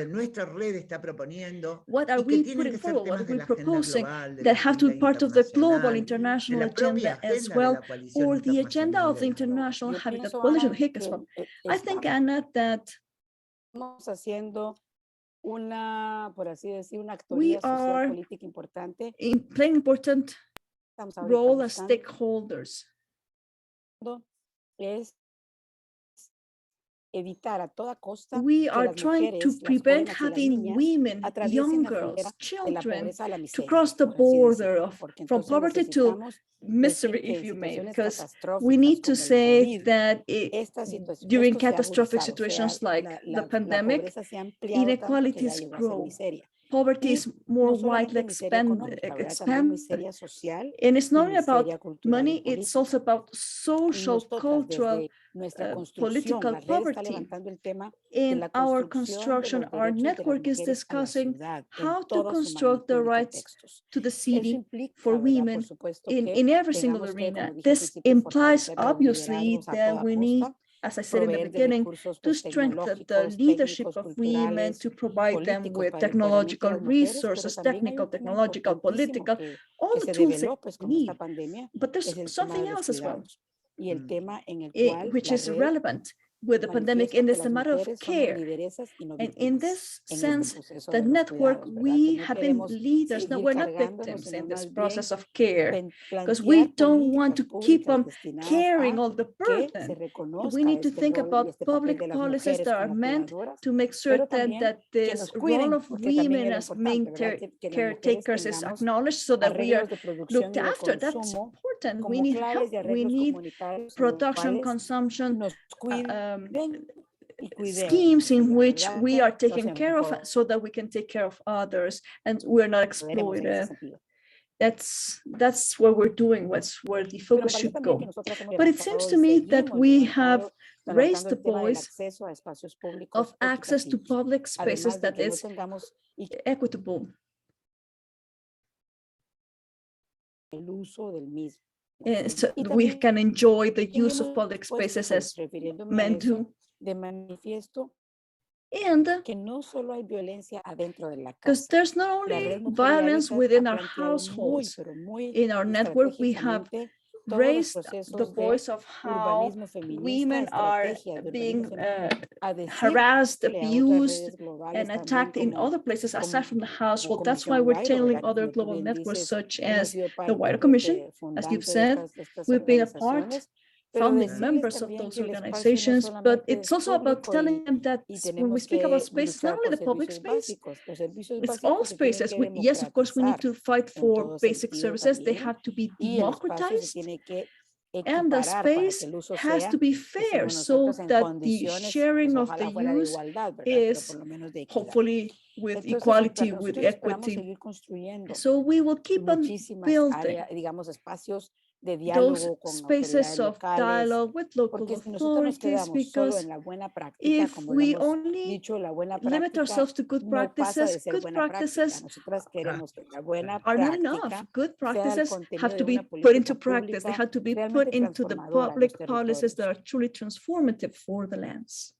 What are we putting forward? What are we proposing that have to be part of the global international agenda as well, or the agenda of the International Habitat Coalition, HIC as well? I think, Anna, that we are playing important role as stakeholders. We are trying to prevent having women, young girls, children to cross the border from poverty to misery, if you may, because we need to say that during catastrophic situations like the pandemic, inequalities grow. Poverty is more widely expanded. And it's not only about money, it's also about social, cultural, political poverty. In our construction, our network is discussing how to construct the rights to the city for women in every single arena. This implies, obviously, that we need, as I said in the beginning, to strengthen the leadership of women, to provide them with technological resources, technical, technological, political, all the tools they need. But there's something else as well, which is relevant with the pandemic, and it's a matter of care. And in this sense, the network, we have been leaders. No, we're not victims in this process of care, because we don't want to keep on carrying all the burden. We need to think about public policies that are meant to make certain that this role of women as main caretakers is acknowledged, so that we are looked after. That's important. We need help. We need production, consumption, schemes in which we are taken care of so that we can take care of others and we're not exploited. That's what we're doing, where the focus should go. But it seems to me that we have raised the voice of access to public spaces that is equitable. So we can enjoy the use of public spaces as men do. And because there's not only violence within our households, in our network, we have raised the voice of how women are being harassed, abused, and attacked in other places aside from the household. That's why we're channeling other global networks such as the Wairu Commission. As you've said, we've been a part, founding members of those organizations, but it's also about telling them that when we speak about space, it's not only the public space, it's all spaces. Yes, of course, we need to fight for basic services. They have to be democratized, and the space has to be fair so that the sharing of the use is hopefully with equality, with equity. So we will keep on building those spaces of dialogue with local authorities, because if we only limit ourselves to good practices are not enough. Good practices have to be put into practice. They have to be put into the public policies that are truly transformative for the lands.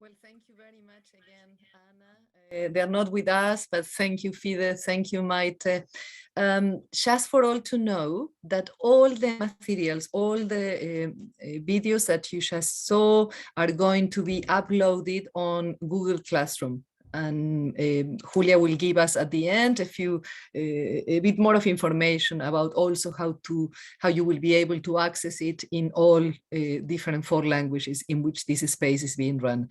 Well, thank you very much again, Anna. They're not with us, but thank you, Fide. Thank you, Maite. Just for all to know that all the materials, all the videos that you just saw are going to be uploaded on Google Classroom. And Julia will give us at the end a bit more of information about also how you will be able to access it in all different 4 languages in which this space is being run.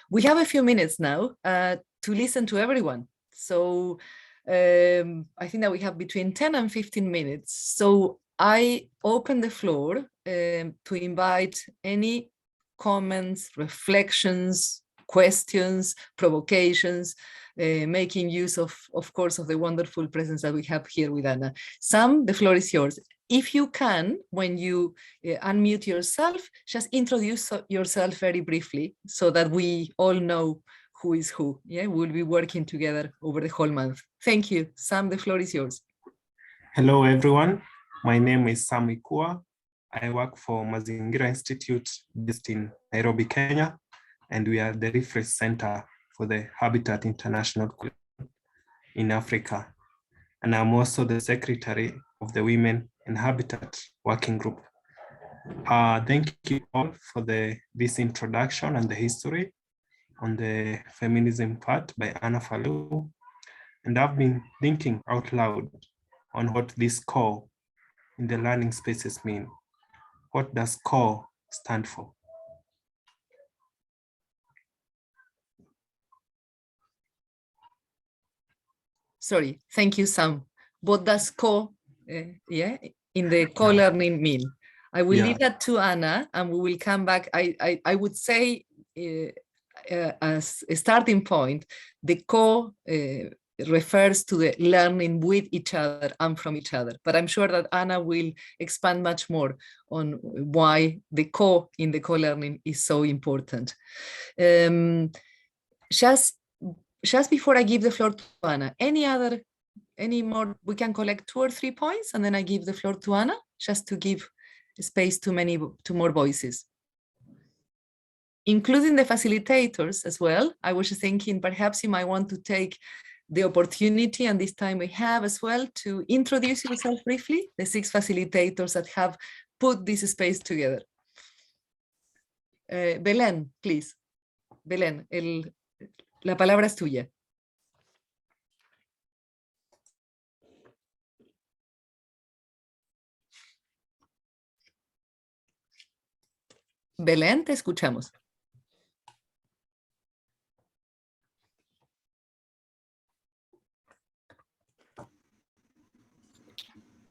We have a few minutes now to listen to everyone. So I think that we have between 10 and 15 minutes. So I open the floor to invite any comments, reflections, questions, provocations, making use of course, of the wonderful presence that we have here with Anna. Sam, the floor is yours. If you can, when you unmute yourself, just introduce yourself very briefly so that we all know who is who. Yeah, we'll be working together over the whole month. Thank you. Sam, the floor is yours. Hello, everyone. My name is Sam Ikua. I work for Mazingira Institute based in Nairobi, Kenya, and we are the reference center for the Habitat International in Africa. And I'm also the secretary of the Women and Habitat Working Group. Thank you all for this introduction and the history on the feminism part by Anna Falou. And I've been thinking out loud on what this core in the learning spaces mean. What does core stand for? Sorry, thank you, Sam. What does in the co-learning mean? I will leave that to Anna and we will come back. I would say as a starting point, the co refers to the learning with each other and from each other. But I'm sure that Anna will expand much more on why the co in the co-learning is so important. Just before I give the floor to Anna, any more, we can collect 2 or 3 points and then I give the floor to Anna, just to give space to more voices. Including the facilitators as well. I was thinking perhaps you might want to take the opportunity and this time we have as well to introduce yourself briefly, the 6 facilitators that have put this space together. Belén, please. Belén, la palabra es tuya. Belén, te escuchamos.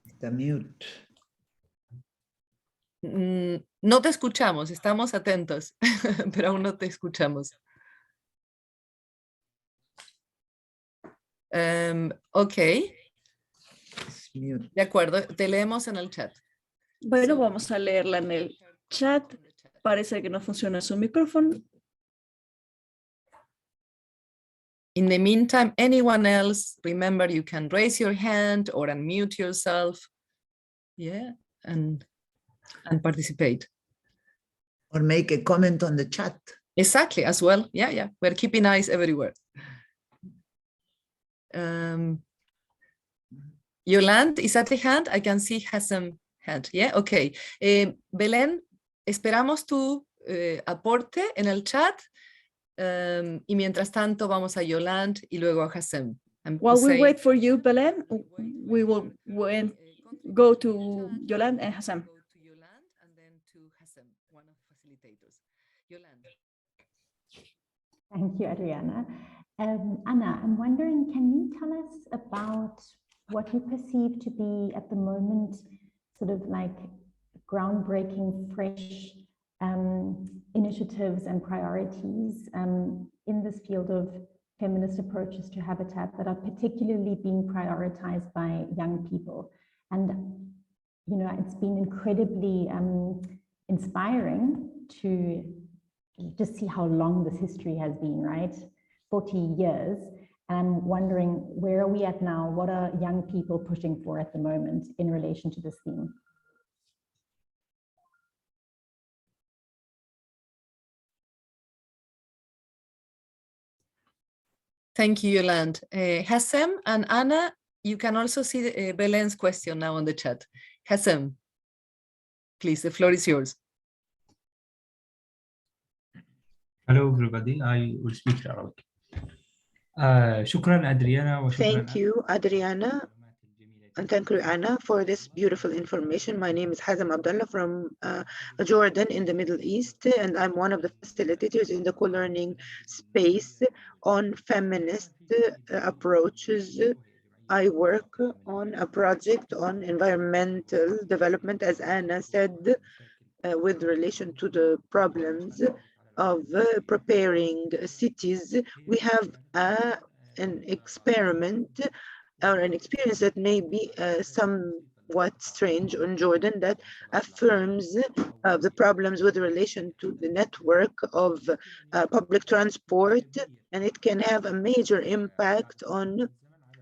Está mute. No te escuchamos, estamos atentos, pero aún no te escuchamos. Ok. De acuerdo, te leemos en el chat. Bueno, vamos a leerla en el chat. Parece que no funciona su micrófono. In the meantime, anyone else, remember you can raise your hand or unmute yourself. Yeah, and participate. Or make a comment on the chat. Exactly, as well. Yeah. We're keeping eyes everywhere. Yolande, is that a hand? I can see has some hand. Yeah, okay. Belén, esperamos tu aporte en el chat. Y mientras tanto vamos a Yolande y luego a Hassem. While we wait for you, Belén, we will go to Yolande and Hassem. Thank you, Adriana. Anna, I'm wondering, can you tell us about what you perceive to be at the moment sort of like groundbreaking, fresh initiatives and priorities in this field of feminist approaches to habitat that are particularly being prioritized by young people? And, you know, it's been incredibly inspiring to just see how long this history has been, right? 40 years. And I'm wondering, where are we at now? What are young people pushing for at the moment in relation to this theme? Thank you, Yolande. Hassem and Anna, you can also see Belen's question now on the chat. Hassem, please, the floor is yours. Hello everybody, I will speak Arabic. شكرا أدريانا وشكرا. Thank you, Adriana, and thank you, Anna, for this beautiful information. My name is Hazem Abdullah from Jordan in the Middle East, and I'm one of the facilitators in the co-learning space on feminist approaches. I work on a project on environmental development, as Anna said, with relation to the problems of preparing cities. We have an experiment or an experience that may be somewhat strange in Jordan that affirms the problems with relation to the network of public transport, and it can have a major impact on,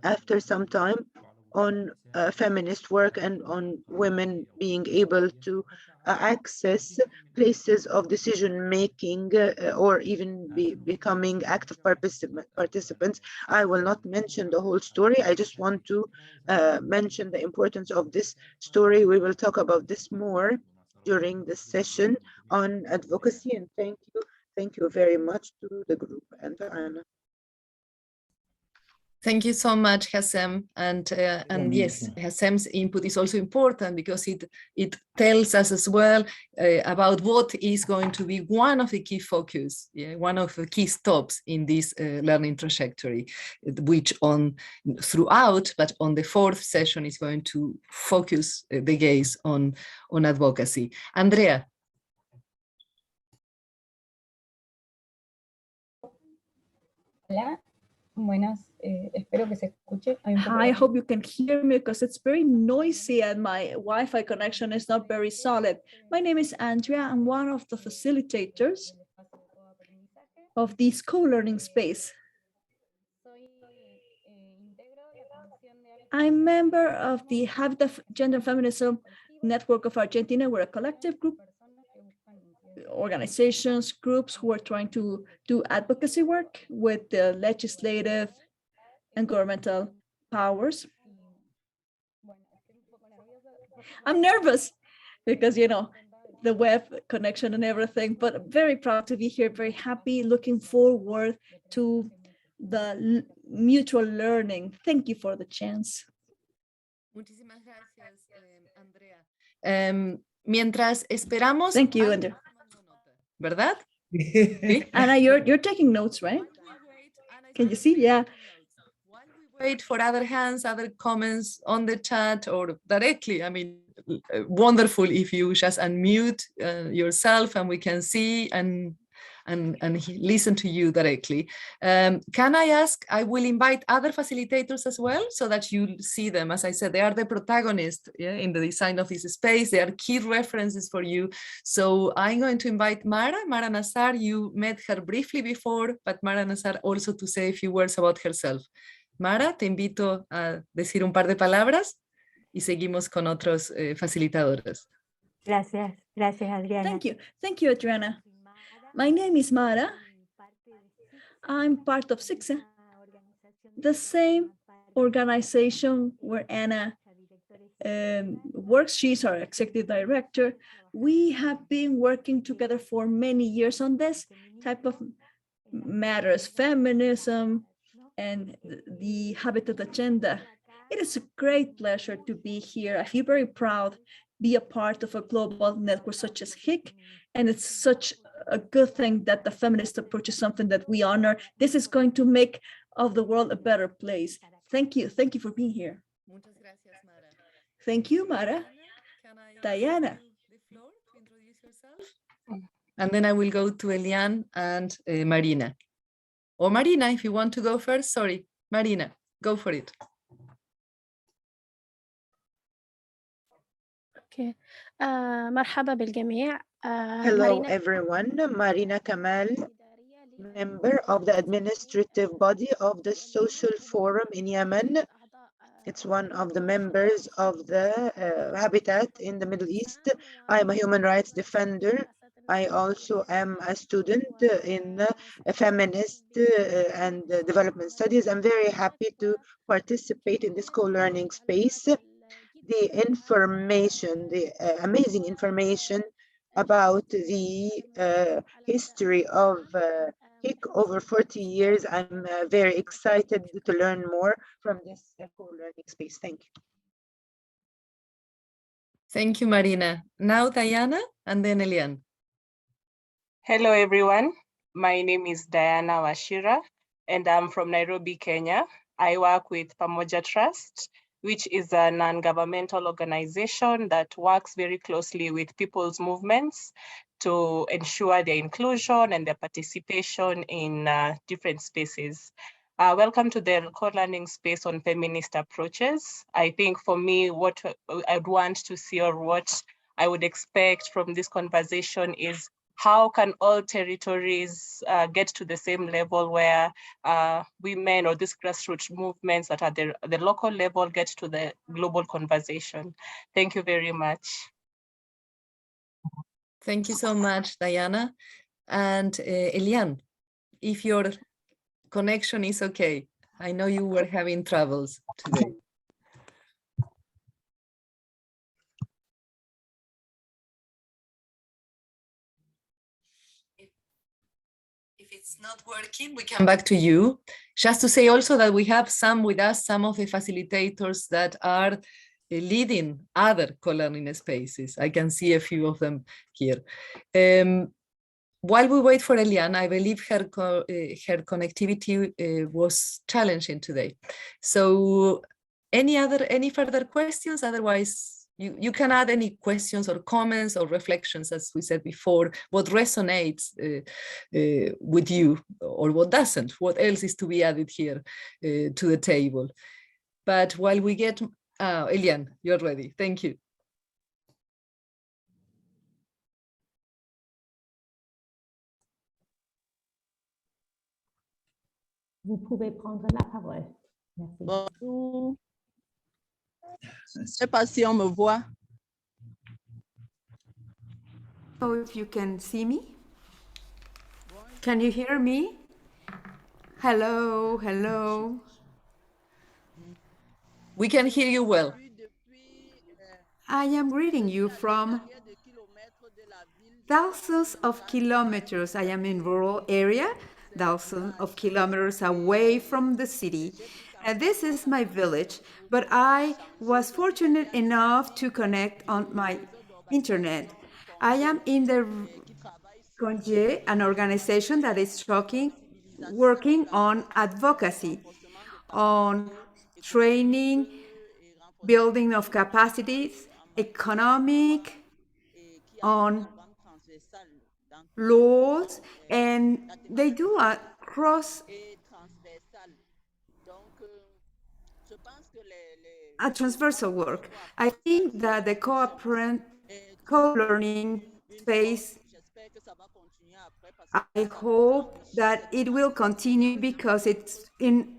after some time, on feminist work and on women being able to access places of decision making or even becoming active participants. I will not mention the whole story. I just want to mention the importance of this story. We will talk about this more during this session on advocacy, and thank you very much to the group and to Anna. Thank you so much, Hassem. And yes, Hassem's input is also important because it tells us as well about what is going to be one of the key focus, one of the key stops in this learning trajectory, which throughout, but on the fourth session is going to focus the gaze on advocacy. Andrea. Hola. Buenas, espero que se escuche. I hope you can hear me because it's very noisy and my Wi-Fi connection is not very solid. My name is Andrea. I'm one of the facilitators of this co-learning space. I'm a member of the Habitat Gender Feminism Network of Argentina. We're a collective group, organizations, groups who are trying to do advocacy work with the legislative and governmental powers. I'm nervous because, you know, the web connection and everything, but I'm very proud to be here, very happy, looking forward to the mutual learning. Thank you for the chance. Muchísimas gracias, Andrea. Mientras esperamos... Thank you, Andrea. ¿Verdad? ¿Sí? Anna, you're taking notes, right? Can you see? Yeah. While we wait for other hands, other comments on the chat or directly, I mean, wonderful if you just unmute yourself and we can see and listen to you directly. Can I ask, I will invite other facilitators as well so that you see them. As I said, they are the protagonists in the design of this space. They are key references for you. So I'm going to invite Mara Nassar. You met her briefly before, but Mara Nassar also to say a few words about herself. Mara, te invito a decir un par de palabras y seguimos con otros facilitadores. Gracias, Adriana. Thank you, Adriana. My name is Mara. I'm part of HIC, the same organization where Anna works. She's our executive director. We have been working together for many years on this type of matters, feminism and the habitat agenda. It is a great pleasure to be here. I feel very proud to be a part of a global network such as HIC, and it's such a good thing that the feminist approach is something that we honor. This is going to make of the world a better place. Thank you for being here. Muchas gracias, Mara. Thank you, Mara. Diana. The floor to introduce yourself. And then I will go to Eliane and Marina. Or Marina, if you want to go first. Sorry, Marina, go for it. Okay. مرحبا بالجميع. Hello, everyone. Marina Kamal, member of the administrative body of the Social Forum in Yemen. It's one of the members of the Habitat in the Middle East. I am a human rights defender. I also am a student in feminist and development studies. I'm very happy to participate in this co-learning space. The information, the amazing information about the history of HIC over 40 years. I'm very excited to learn more from this co-learning space. Thank you. Thank you, Marina. Now Diana and then Eliane. Hello, everyone. My name is Diana Washira, and I'm from Nairobi, Kenya. I work with Pamoja Trust, which is a non-governmental organization that works very closely with people's movements to ensure their inclusion and their participation in different spaces. Welcome to the co-learning space on feminist approaches. I think for me, what I'd want to see or what I would expect from this conversation is how can all territories get to the same level where women or these grassroots movements that are the local level get to the global conversation. Thank you very much. Thank you so much, Diana. And Eliane, if your connection is okay. I know you were having troubles today. If it's not working, we come back to you. Just to say also that we have with us some of the facilitators that are leading other co-learning spaces. I can see a few of them here. While we wait for Eliane, I believe her connectivity was challenging today. So any further questions? Otherwise, you can add any questions or comments or reflections, as we said before, what resonates with you or what doesn't, what else is to be added here to the table. But while we get, Eliane, you're ready. Thank you. Vous pouvez prendre la parole. Merci. Bonjour. Je ne sais pas si on me voit. So if you can see me? Can you hear me? Hello, hello. We can hear you well. I am reading you from thousands of kilometers. I am in rural area, thousands of kilometers away from the city. And this is my village, but I was fortunate enough to connect on my internet. I am in the Conje, an organization that is working on advocacy, on training, building of capacities, economic, on laws, and they do a transversal work. I think that the co-learning space, I hope that it will continue because it's in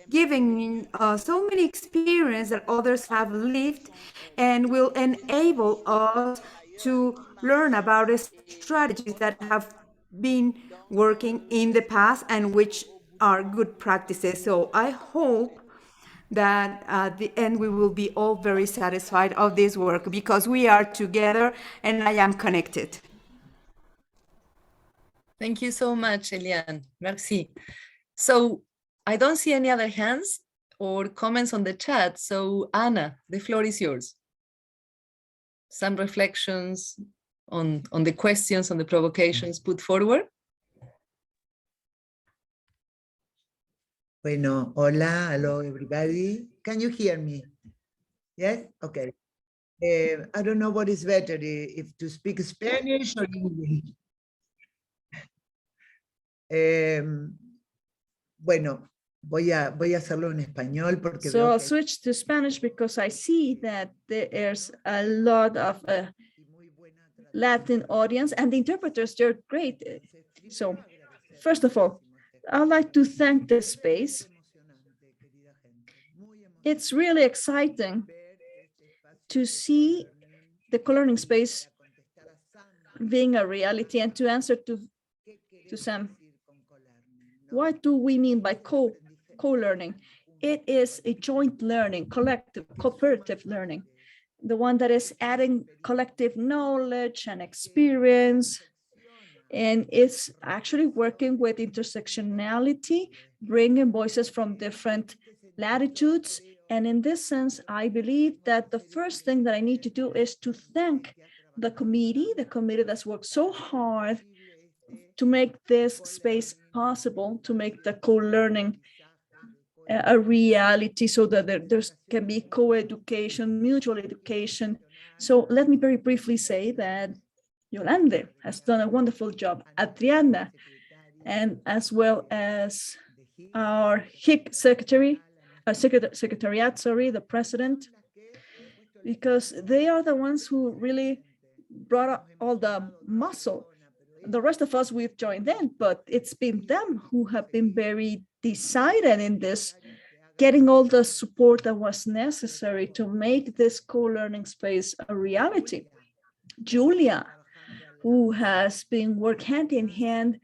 giving so many experience that others have lived and will enable us to learn about the strategies that have been working in the past and which are good practices. So I hope that at the end we will be all very satisfied of this work because we are together and I am connected. Thank you so much, Eliane. Merci. So I don't see any other hands or comments on the chat. So Anna, the floor is yours. Some reflections on the questions, on the provocations put forward. Bueno, hola, hello everybody. Can you hear me? Yes? Okay. I don't know what is better, if to speak Spanish or English. Bueno, voy a hacerlo en español porque so I'll switch to Spanish because I see that there's a lot of Latin audience and the interpreters, they're great. So first of all, I'd like to thank this space. It's really exciting to see the co-learning space being a reality. And to answer to Sam, what do we mean by co-learning? It is a joint learning, collective, cooperative learning, the one that is adding collective knowledge and experience, and it's actually working with intersectionality, bringing voices from different latitudes. And in this sense, I believe that the first thing that I need to do is to thank the committee that's worked so hard to make this space possible, to make the co-learning a reality, so that there can be co-education, mutual education. So let me very briefly say that Yolande has done a wonderful job, Adriana, and as well as our HIC secretariat, the president, because they are the ones who really brought up all the muscle. The rest of us, we've joined in, but it's been them who have been very decided in this, getting all the support that was necessary to make this co-learning space a reality. Julia, who has been working hand in hand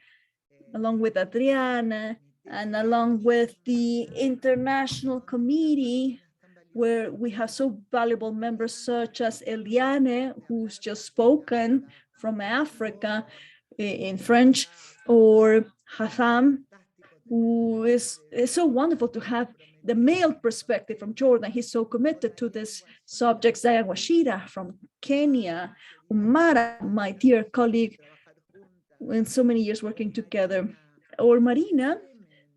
along with Adriana and along with the international committee, where we have so valuable members such as Eliane, who's just spoken from Africa in French, or Hatham, who is so wonderful to have the male perspective from Jordan. He's so committed to this subject. Zaya Washira from Kenya, Umara, my dear colleague, in so many years working together, or Marina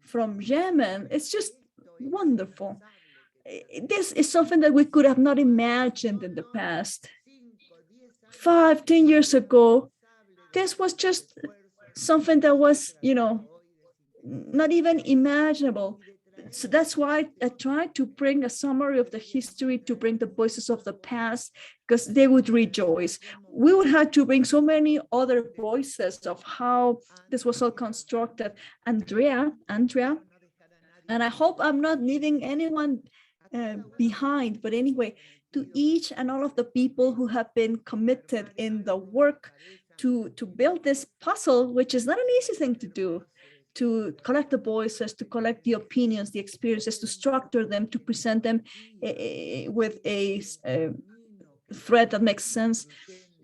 from Yemen. It's just wonderful. This is something that we could have not imagined in the past. 5, 10 years ago, this was just something that was, not even imaginable. So that's why I tried to bring a summary of the history, to bring the voices of the past, because they would rejoice. We would have to bring so many other voices of how this was all constructed. Andrea, and I hope I'm not leaving anyone behind, but anyway, to each and all of the people who have been committed in the work to build this puzzle, which is not an easy thing to do, to collect the voices, to collect the opinions, the experiences, to structure them, to present them with a thread that makes sense.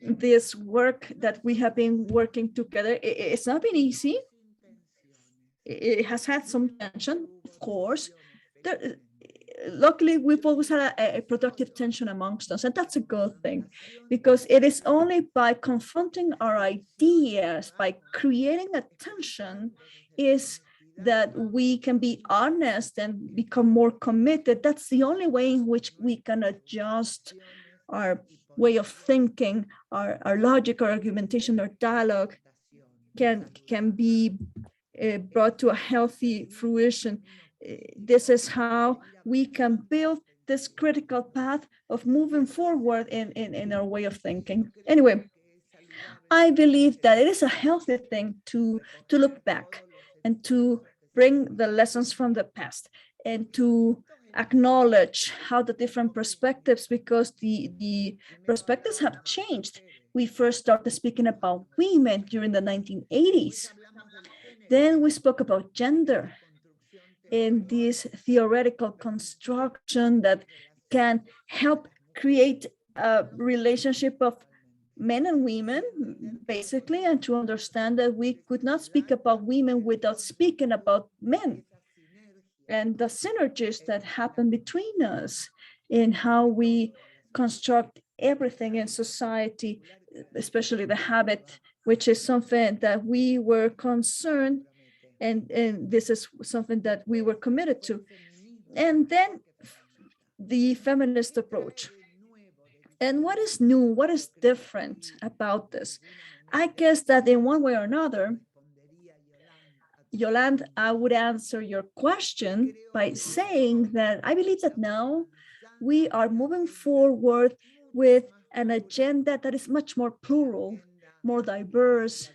This work that we have been working together, it's not been easy. It has had some tension, of course. Luckily, we've always had a productive tension amongst us, and that's a good thing, because it is only by confronting our ideas, by creating a tension, is that we can be honest and become more committed. That's the only way in which we can adjust our way of thinking, our logic, our argumentation, our dialogue can be brought to a healthy fruition. This is how we can build this critical path of moving forward in our way of thinking. Anyway, I believe that it is a healthy thing to look back and to bring the lessons from the past and to acknowledge how the different perspectives, because the perspectives have changed. We first started speaking about women during the 1980s. Then we spoke about gender in this theoretical construction that can help create a relationship of men and women, basically, and to understand that we could not speak about women without speaking about men, and the synergies that happen between us in how we construct everything in society, especially the habit, which is something that we were concerned, and this is something that we were committed to. And then the feminist approach. And what is new, what is different about this? I guess that in one way or another, Yolande, I would answer your question by saying that I believe that now we are moving forward with an agenda that is much more plural, more diverse,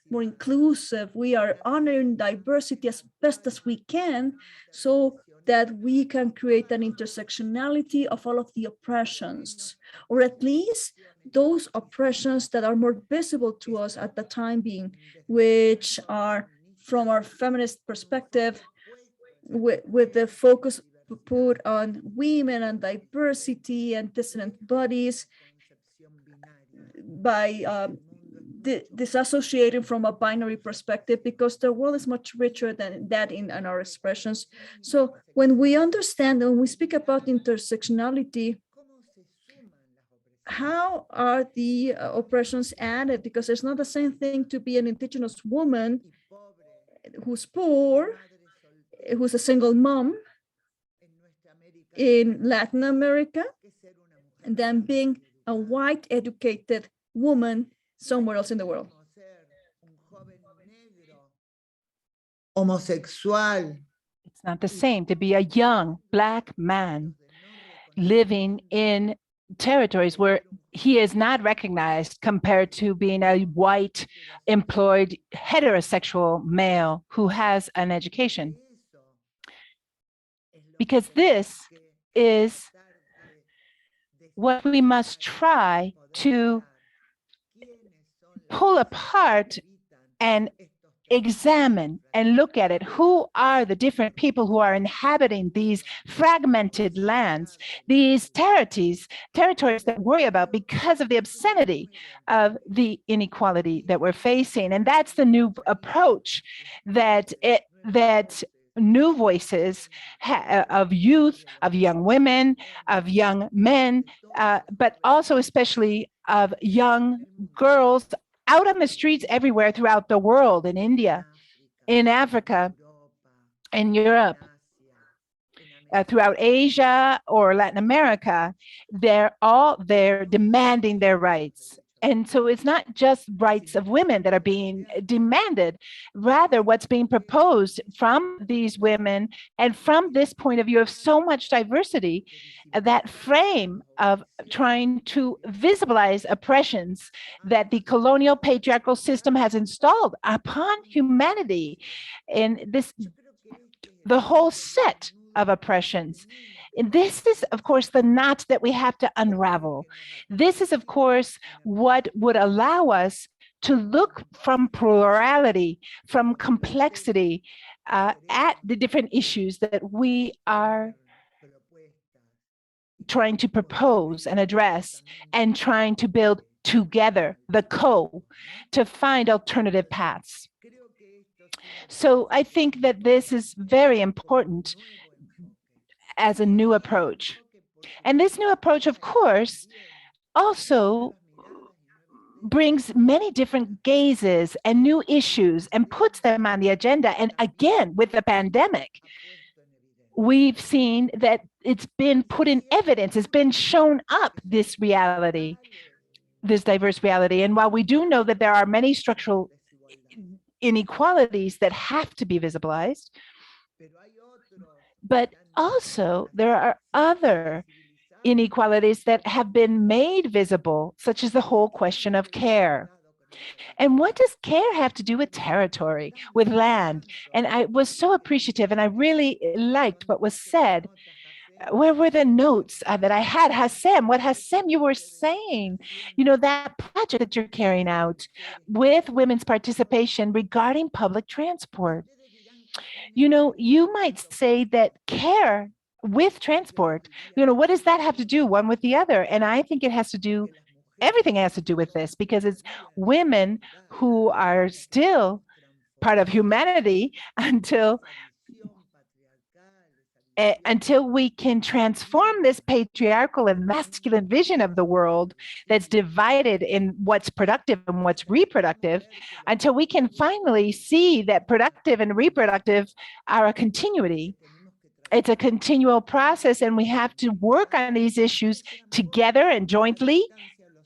more inclusive. We are honoring diversity as best as we can, so that we can create an intersectionality of all of the oppressions, or at least those oppressions that are more visible to us at the time being, which are from our feminist perspective, with the focus put on women and diversity and dissident bodies, by disassociating from a binary perspective, because the world is much richer than that in our expressions. So when we understand, when we speak about intersectionality, how are the oppressions added? Because it's not the same thing to be an indigenous woman who's poor, who's a single mom in Latin America, than being a white educated woman somewhere else in the world. Homosexual. It's not the same to be a young Black man living in territories where he is not recognized compared to being a white, employed, heterosexual male who has an education. Because this is what we must try to pull apart and examine and look at it. Who are the different people who are inhabiting these fragmented lands, these territories that we worry about because of the obscenity of the inequality that we're facing? And that's the new approach that new voices of youth, of young women, of young men, but also especially of young girls out on the streets everywhere throughout the world, in India, in Africa, in Europe, throughout Asia or Latin America. They're all there demanding their rights. And so it's not just rights of women that are being demanded, rather what's being proposed from these women and from this point of view of so much diversity, that frame of trying to visibilize oppressions that the colonial patriarchal system has installed upon humanity in this, the whole set of oppressions. And this is, of course, the knot that we have to unravel. This is, of course, what would allow us to look from plurality, from complexity, at the different issues that we are trying to propose and address, and trying to build together, the to find alternative paths. So I think that this is very important as a new approach. And this new approach, of course, also brings many different gazes and new issues and puts them on the agenda. And again, with the pandemic, we've seen that it's been put in evidence, it's been shown up, this reality, this diverse reality. And while we do know that there are many structural inequalities that have to be visibilized, but also there are other inequalities that have been made visible, such as the whole question of care. And what does care have to do with territory, with land? And I was so appreciative, and I really liked what was said. Where were the notes that I had? Hassem, what Hassem, you were saying, you know, that project that you're carrying out with women's participation regarding public transport. You know, you might say that care with transport, you know, what does that have to do one with the other? And I think it has to do, everything has to do with this, because it's women who are still part of humanity until we can transform this patriarchal and masculine vision of the world that's divided in what's productive and what's reproductive, until we can finally see that productive and reproductive are a continuity. It's a continual process, and we have to work on these issues together and jointly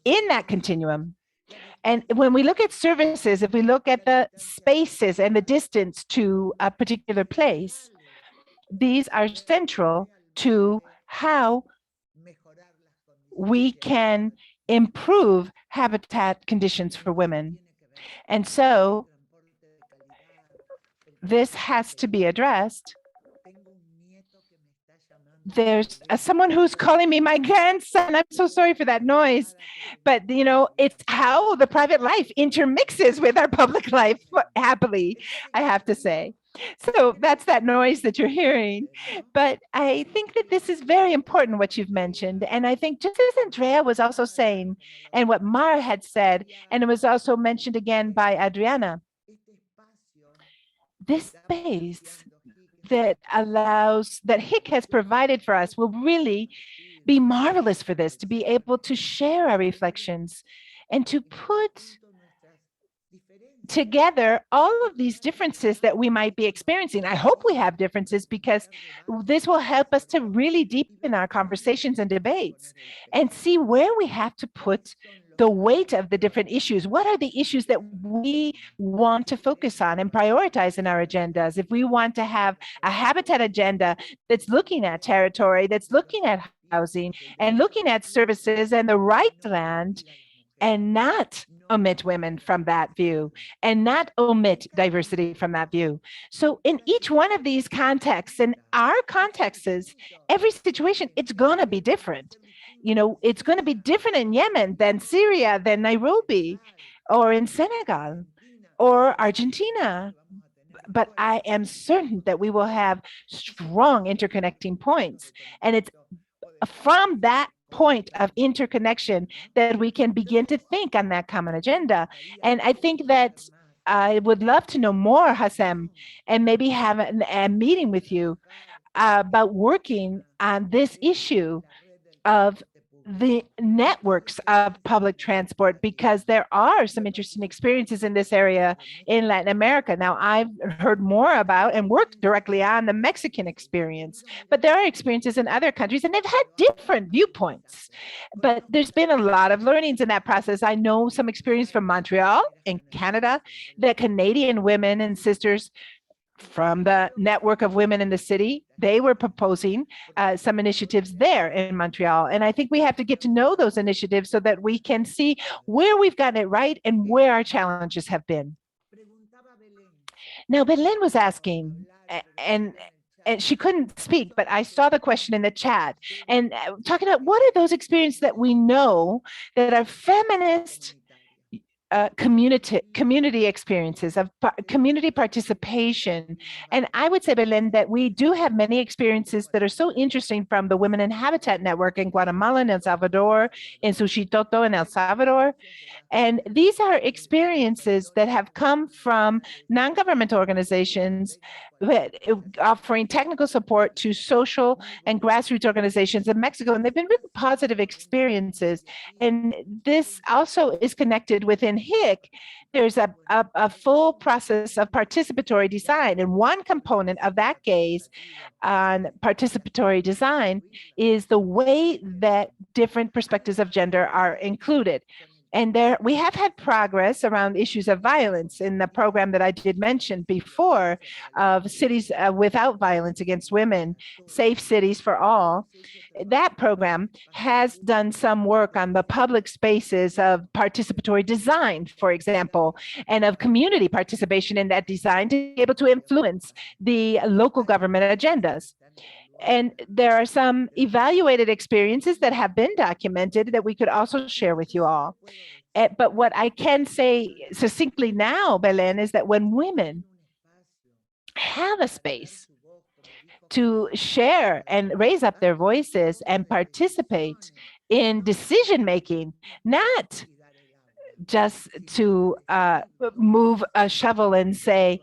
in that continuum. And when we look at services, if we look at the spaces and the distance to a particular place, these are central to how we can improve habitat conditions for women. And so this has to be addressed. there's someone who's calling me my grandson. I'm so sorry for that noise, but it's how the private life intermixes with our public life happily, I have to say. So that's that noise that you're hearing. But I think that this is very important, what you've mentioned. And I think just as Andrea was also saying, and what Mara had said, and it was also mentioned again by Adriana, this space that HIC has provided for us will really be marvelous for this, to be able to share our reflections and to put together all of these differences that we might be experiencing. I hope we have differences, because this will help us to really deepen our conversations and debates and see where we have to put the weight of the different issues. What are the issues that we want to focus on and prioritize in our agendas? If we want to have a habitat agenda that's looking at territory, that's looking at housing and looking at services and the right to land, and not omit women from that view, and not omit diversity from that view. So in each one of these contexts, in our contexts, every situation, it's going to be different. It's going to be different in Yemen than Syria, than Nairobi, or in Senegal, or Argentina. But I am certain that we will have strong interconnecting points. And it's from that point of interconnection that we can begin to think on that common agenda. And I think that I would love to know more, Hassem, and maybe have a meeting with you about working on this issue of the networks of public transport, because there are some interesting experiences in this area in Latin America. Now, I've heard more about and worked directly on the Mexican experience, but there are experiences in other countries, and they've had different viewpoints. But there's been a lot of learnings in that process. I know some experience from Montreal in Canada, that Canadian women and sisters from the network of women in the city, they were proposing some initiatives there in Montreal. And I think we have to get to know those initiatives so that we can see where we've gotten it right and where our challenges have been. Now, Belen was asking, and she couldn't speak, but I saw the question in the chat, and talking about what are those experiences that we know that are feminist community experiences of community participation. And I would say, Belen, that we do have many experiences that are so interesting from the Women in Habitat Network in Guatemala and El Salvador, in Suchitoto in El Salvador. And these are experiences that have come from non-governmental organizations offering technical support to social and grassroots organizations in Mexico. And they've been really positive experiences. And this also is connected within HIC. There's a full process of participatory design. And one component of that gaze on participatory design is the way that different perspectives of gender are included. And there, we have had progress around issues of violence in the program that I did mention before, of cities without violence against women, safe cities for all. That program has done some work on the public spaces of participatory design, for example, and of community participation in that design to be able to influence the local government agendas. And there are some evaluated experiences that have been documented that we could also share with you all. But what I can say succinctly now, Belen, is that when women have a space to share and raise up their voices and participate in decision-making, not just to move a shovel and say,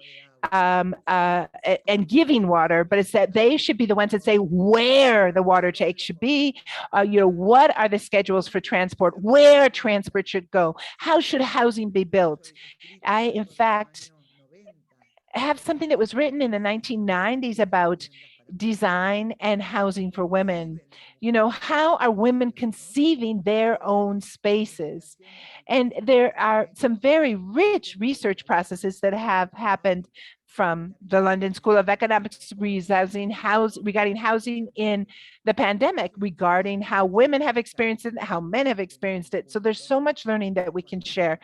and giving water, but it's that they should be the ones that say where the water take should be, what are the schedules for transport, where transport should go, how should housing be built. I, in fact, have something that was written in the 1990s about design and housing for women. How are women conceiving their own spaces? And there are some very rich research processes that have happened from the London School of Economics regarding housing in the pandemic, regarding how women have experienced it, how men have experienced it. So there's so much learning that we can share.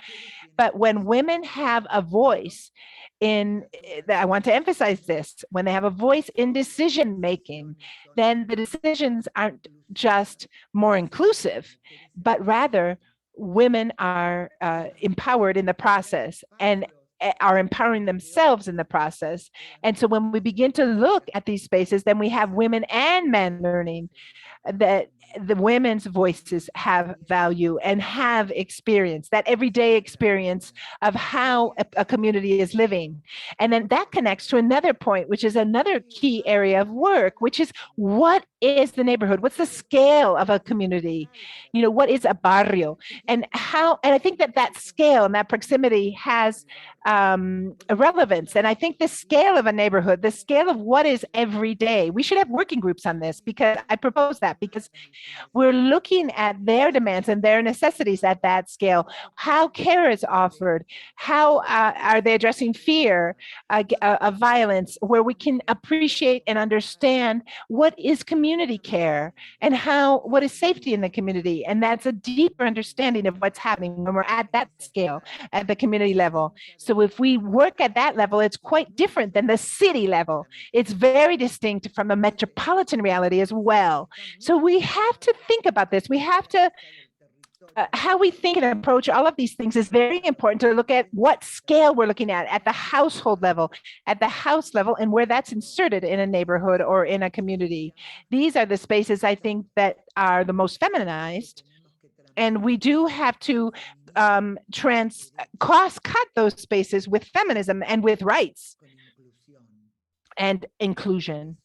But when women have a voice I want to emphasize this, when they have a voice in decision making, then the decisions aren't just more inclusive, but rather women are empowered in the process and are empowering themselves in the process. And so when we begin to look at these spaces, then we have women and men learning that the women's voices have value and have experience, that everyday experience of how a community is living. And then that connects to another point, which is another key area of work, which is what is the neighborhood? What's the scale of a community? You know, what is a barrio? And I think that scale and that proximity has a relevance. And I think the scale of a neighborhood, the scale of what is every day, we should have working groups on this, because I propose that, because we're looking at their demands and their necessities at that scale. How care is offered, how are they addressing fear of violence, where we can appreciate and understand what is community care and what is safety in the community. And that's a deeper understanding of what's happening when we're at that scale, at the community level. So if we work at that level, it's quite different than the city level. It's very distinct from a metropolitan reality as well. So we have to think about this. We have to, how we think and approach all of these things is very important, to look at what scale we're looking at the household level, at the house level, and where that's inserted in a neighborhood or in a community. These are the spaces, I think, that are the most feminized. And we do have to cross-cut those spaces with feminism and with rights and inclusion.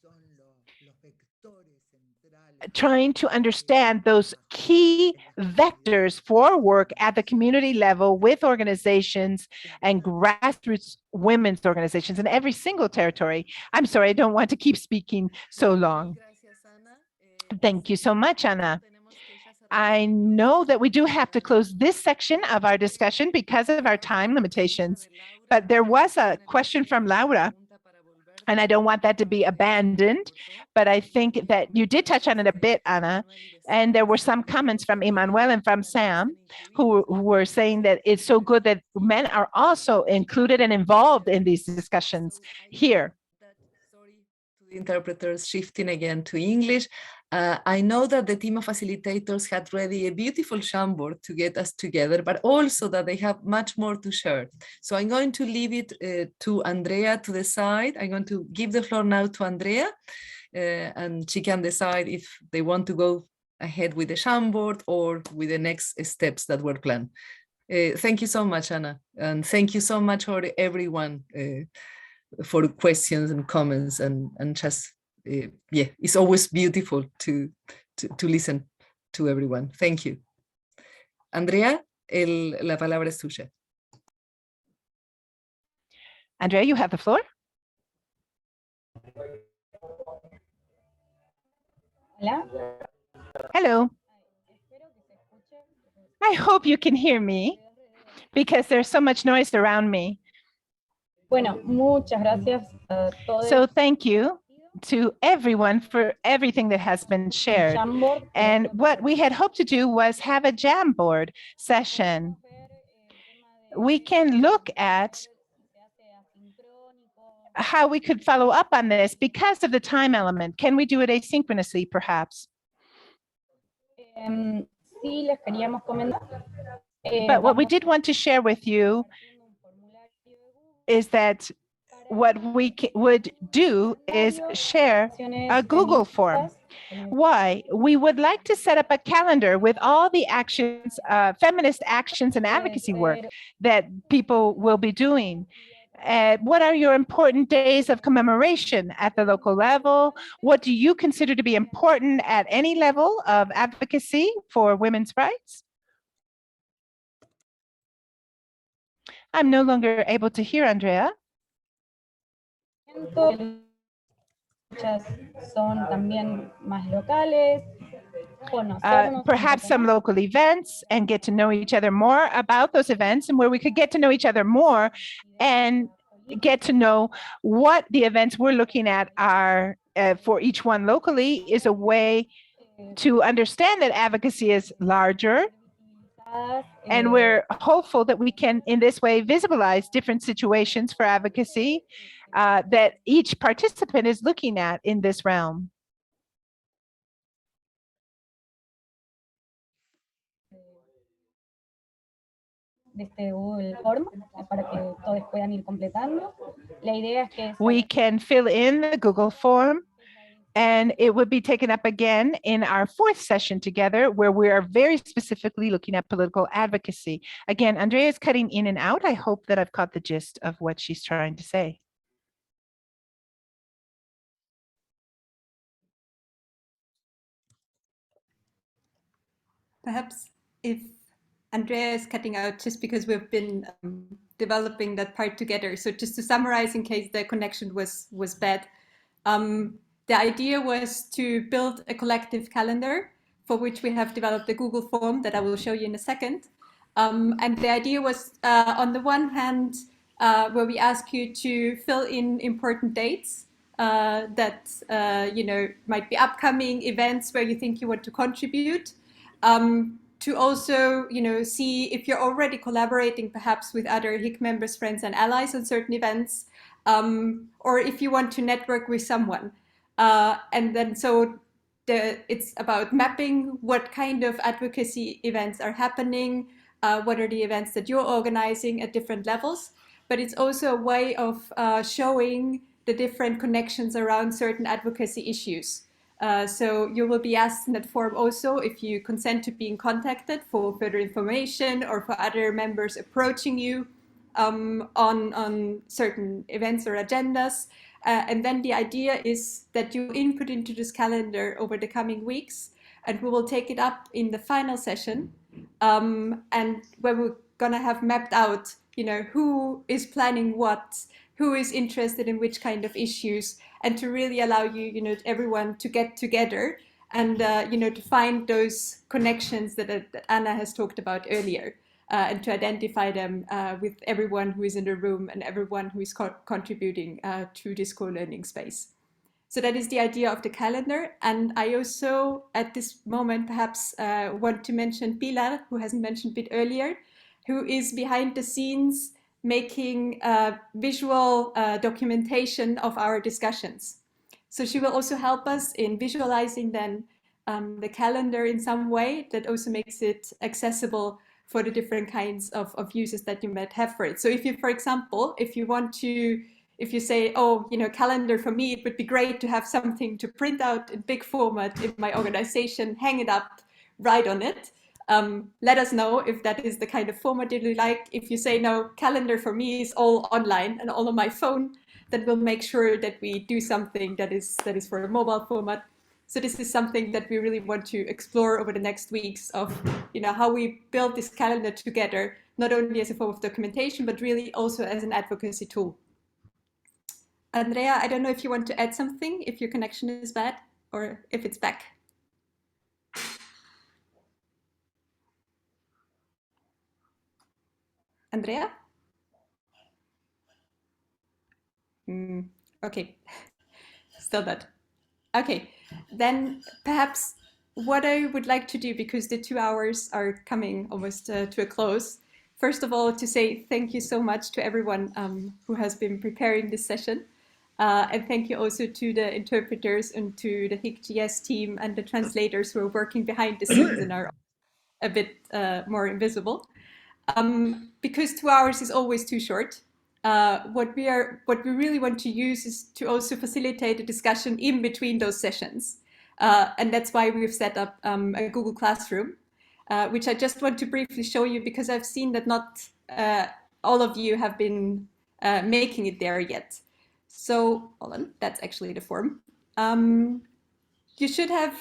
Trying to understand those key vectors for work at the community level with organizations and grassroots women's organizations in every single territory. I'm sorry, I don't want to keep speaking so long. Thank you so much, Ana. I know that we do have to close this section of our discussion because of our time limitations, but there was a question from Laura, and I don't want that to be abandoned, but I think that you did touch on it a bit, Ana, and there were some comments from Emmanuel and from Sam who were saying that it's so good that men are also included and involved in these discussions here. Sorry to the interpreters, shifting again to English. I know that the team of facilitators had ready a beautiful Jamboard to get us together, but also that they have much more to share. So I'm going to leave it to Andrea to decide. I'm going to give the floor now to Andrea, and she can decide if they want to go ahead with the Jamboard or with the next steps that were planned. Thank you so much, Ana, and thank you so much for everyone for questions and comments, and just yeah, it's always beautiful to listen to everyone. Thank you. Andrea, la palabra es tuya. Andrea, you have the floor. Hola. Hello. I hope you can hear me because there's so much noise around me. Bueno, muchas gracias a todos. So thank you to everyone for everything that has been shared. And what we had hoped to do was have a Jamboard session. We can look at how we could follow up on this because of the time element. Can we do it asynchronously, perhaps? Sí, les queríamos comentar. But what we did want to share with you is that what we would do is share a Google form. Why? We would like to set up a calendar with all the actions, feminist actions and advocacy work that people will be doing. What are your important days of commemoration at the local level? What do you consider to be important at any level of advocacy for women's rights? I'm no longer able to hear Andrea. Perhaps some local events, and get to know each other more about those events, and where we could get to know each other more and get to know what the events we're looking at are for each one locally is a way to understand that advocacy is larger. And we're hopeful that we can, in this way, visibilize different situations for advocacy that each participant is looking at in this realm. We can fill in the Google form, and it would be taken up again in our fourth session together, where we are very specifically looking at political advocacy. Again, Andrea is cutting in and out. I hope that I've caught the gist of what she's trying to say. Perhaps if Andrea is cutting out just because we've been developing that part together. So just to summarize in case the connection was bad. The idea was to build a collective calendar for which we have developed a Google form that I will show you in a second. And the idea was on the one hand, where we ask you to fill in important dates that might be upcoming events where you think you want to contribute. To also, see if you're already collaborating perhaps with other HIC members, friends, and allies on certain events, or if you want to network with someone. And then so it's about mapping what kind of advocacy events are happening, what are the events that you're organizing at different levels, but it's also a way of showing the different connections around certain advocacy issues. So you will be asked in that form also if you consent to being contacted for further information or for other members approaching you on certain events or agendas. And then the idea is that you input into this calendar over the coming weeks, and we will take it up in the final session. And where we're gonna have mapped out, who is planning what, who is interested in which kind of issues, and to really allow you, everyone to get together and, to find those connections that Anna has talked about earlier, and to identify them with everyone who is in the room and everyone who is contributing to this co-learning space. So that is the idea of the calendar. And I also, at this moment, perhaps want to mention Pilar, who hasn't mentioned it earlier, who is behind the scenes making visual documentation of our discussions. So she will also help us in visualizing then the calendar in some way that also makes it accessible for the different kinds of uses that you might have for it. So if you, for example, if you say, oh, calendar for me, it would be great to have something to print out in big format in my organization, hang it up, write on it. Let us know if that is the kind of format that you like. If you say, no, calendar for me is all online and all on my phone, then we'll make sure that we do something that is for a mobile format. So this is something that we really want to explore over the next weeks of, how we build this calendar together, not only as a form of documentation, but really also as an advocacy tool. Andrea, I don't know if you want to add something, if your connection is bad or if it's back. Andrea? Okay, still that. Okay, then perhaps what I would like to do, because the 2 hours are coming almost to a close, first of all, to say thank you so much to everyone who has been preparing this session. And thank you also to the interpreters and to the HIC-GS team and the translators who are working behind the scenes and are a bit more invisible. Because 2 hours is always too short. What we really want to use is to also facilitate a discussion in between those sessions. And that's why we've set up a Google Classroom, which I just want to briefly show you because I've seen that not all of you have been making it there yet. So hold on, that's actually the form. You should have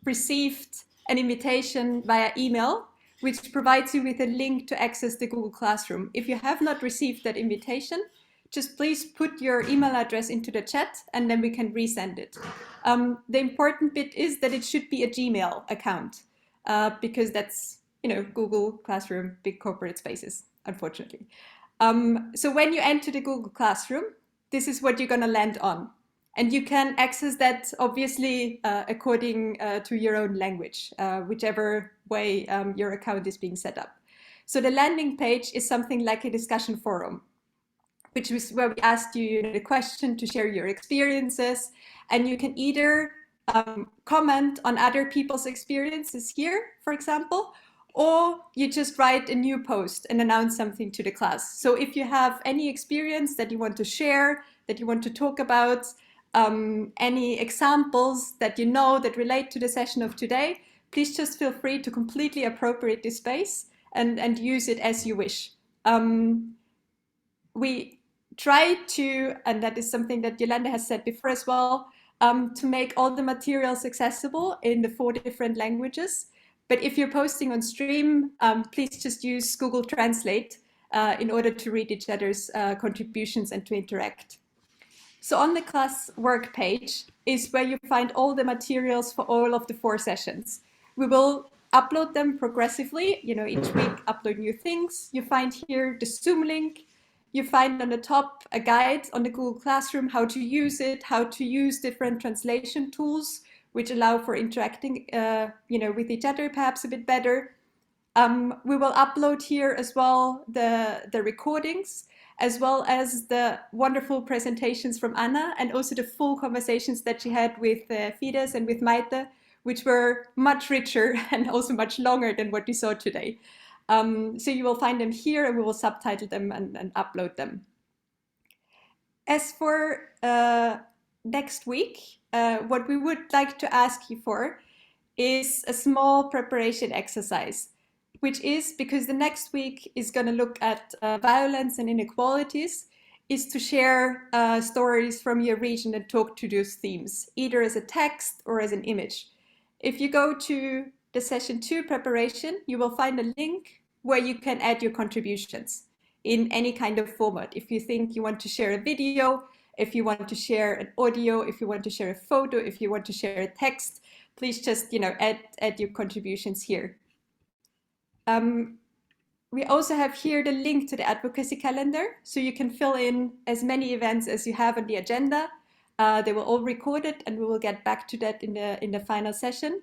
received an invitation via email, which provides you with a link to access the Google Classroom. If you have not received that invitation, just please put your email address into the chat and then we can resend it. The important bit is that it should be a Gmail account because that's, Google Classroom, big corporate spaces, unfortunately. So when you enter the Google Classroom, this is what you're going to land on. And you can access that obviously according to your own language, whichever way your account is being set up. So the landing page is something like a discussion forum, which is where we asked you the question to share your experiences. And you can either comment on other people's experiences here, for example, or you just write a new post and announce something to the class. So if you have any experience that you want to share, that you want to talk about, any examples that you know that relate to the session of today, please just feel free to completely appropriate this space and use it as you wish. We try to, and that is something that Yolanda has said before as well, to make all the materials accessible in the 4 different languages. But if you're posting on stream, please just use Google Translate in order to read each other's contributions and to interact. So on the class work page is where you find all the materials for all of the 4 sessions. We will upload them progressively, each week upload new things. You find here the Zoom link. You find on the top a guide on the Google Classroom, how to use it, how to use different translation tools, which allow for interacting with each other perhaps a bit better. We will upload here as well the recordings, as well as the wonderful presentations from Anna, and also the full conversations that she had with Fides and with Maite, which were much richer and also much longer than what we saw today. So you will find them here, and we will subtitle them and upload them. As for next week, what we would like to ask you for is a small preparation exercise, which is, because the next week is going to look at violence and inequalities, is to share stories from your region and talk to those themes, either as a text or as an image. If you go to the session 2 preparation, you will find a link where you can add your contributions in any kind of format. If you think you want to share a video, if you want to share an audio, if you want to share a photo, if you want to share a text, please just add your contributions here. We also have here the link to the advocacy calendar, so you can fill in as many events as you have on the agenda. They were all recorded, and we will get back to that in the final session.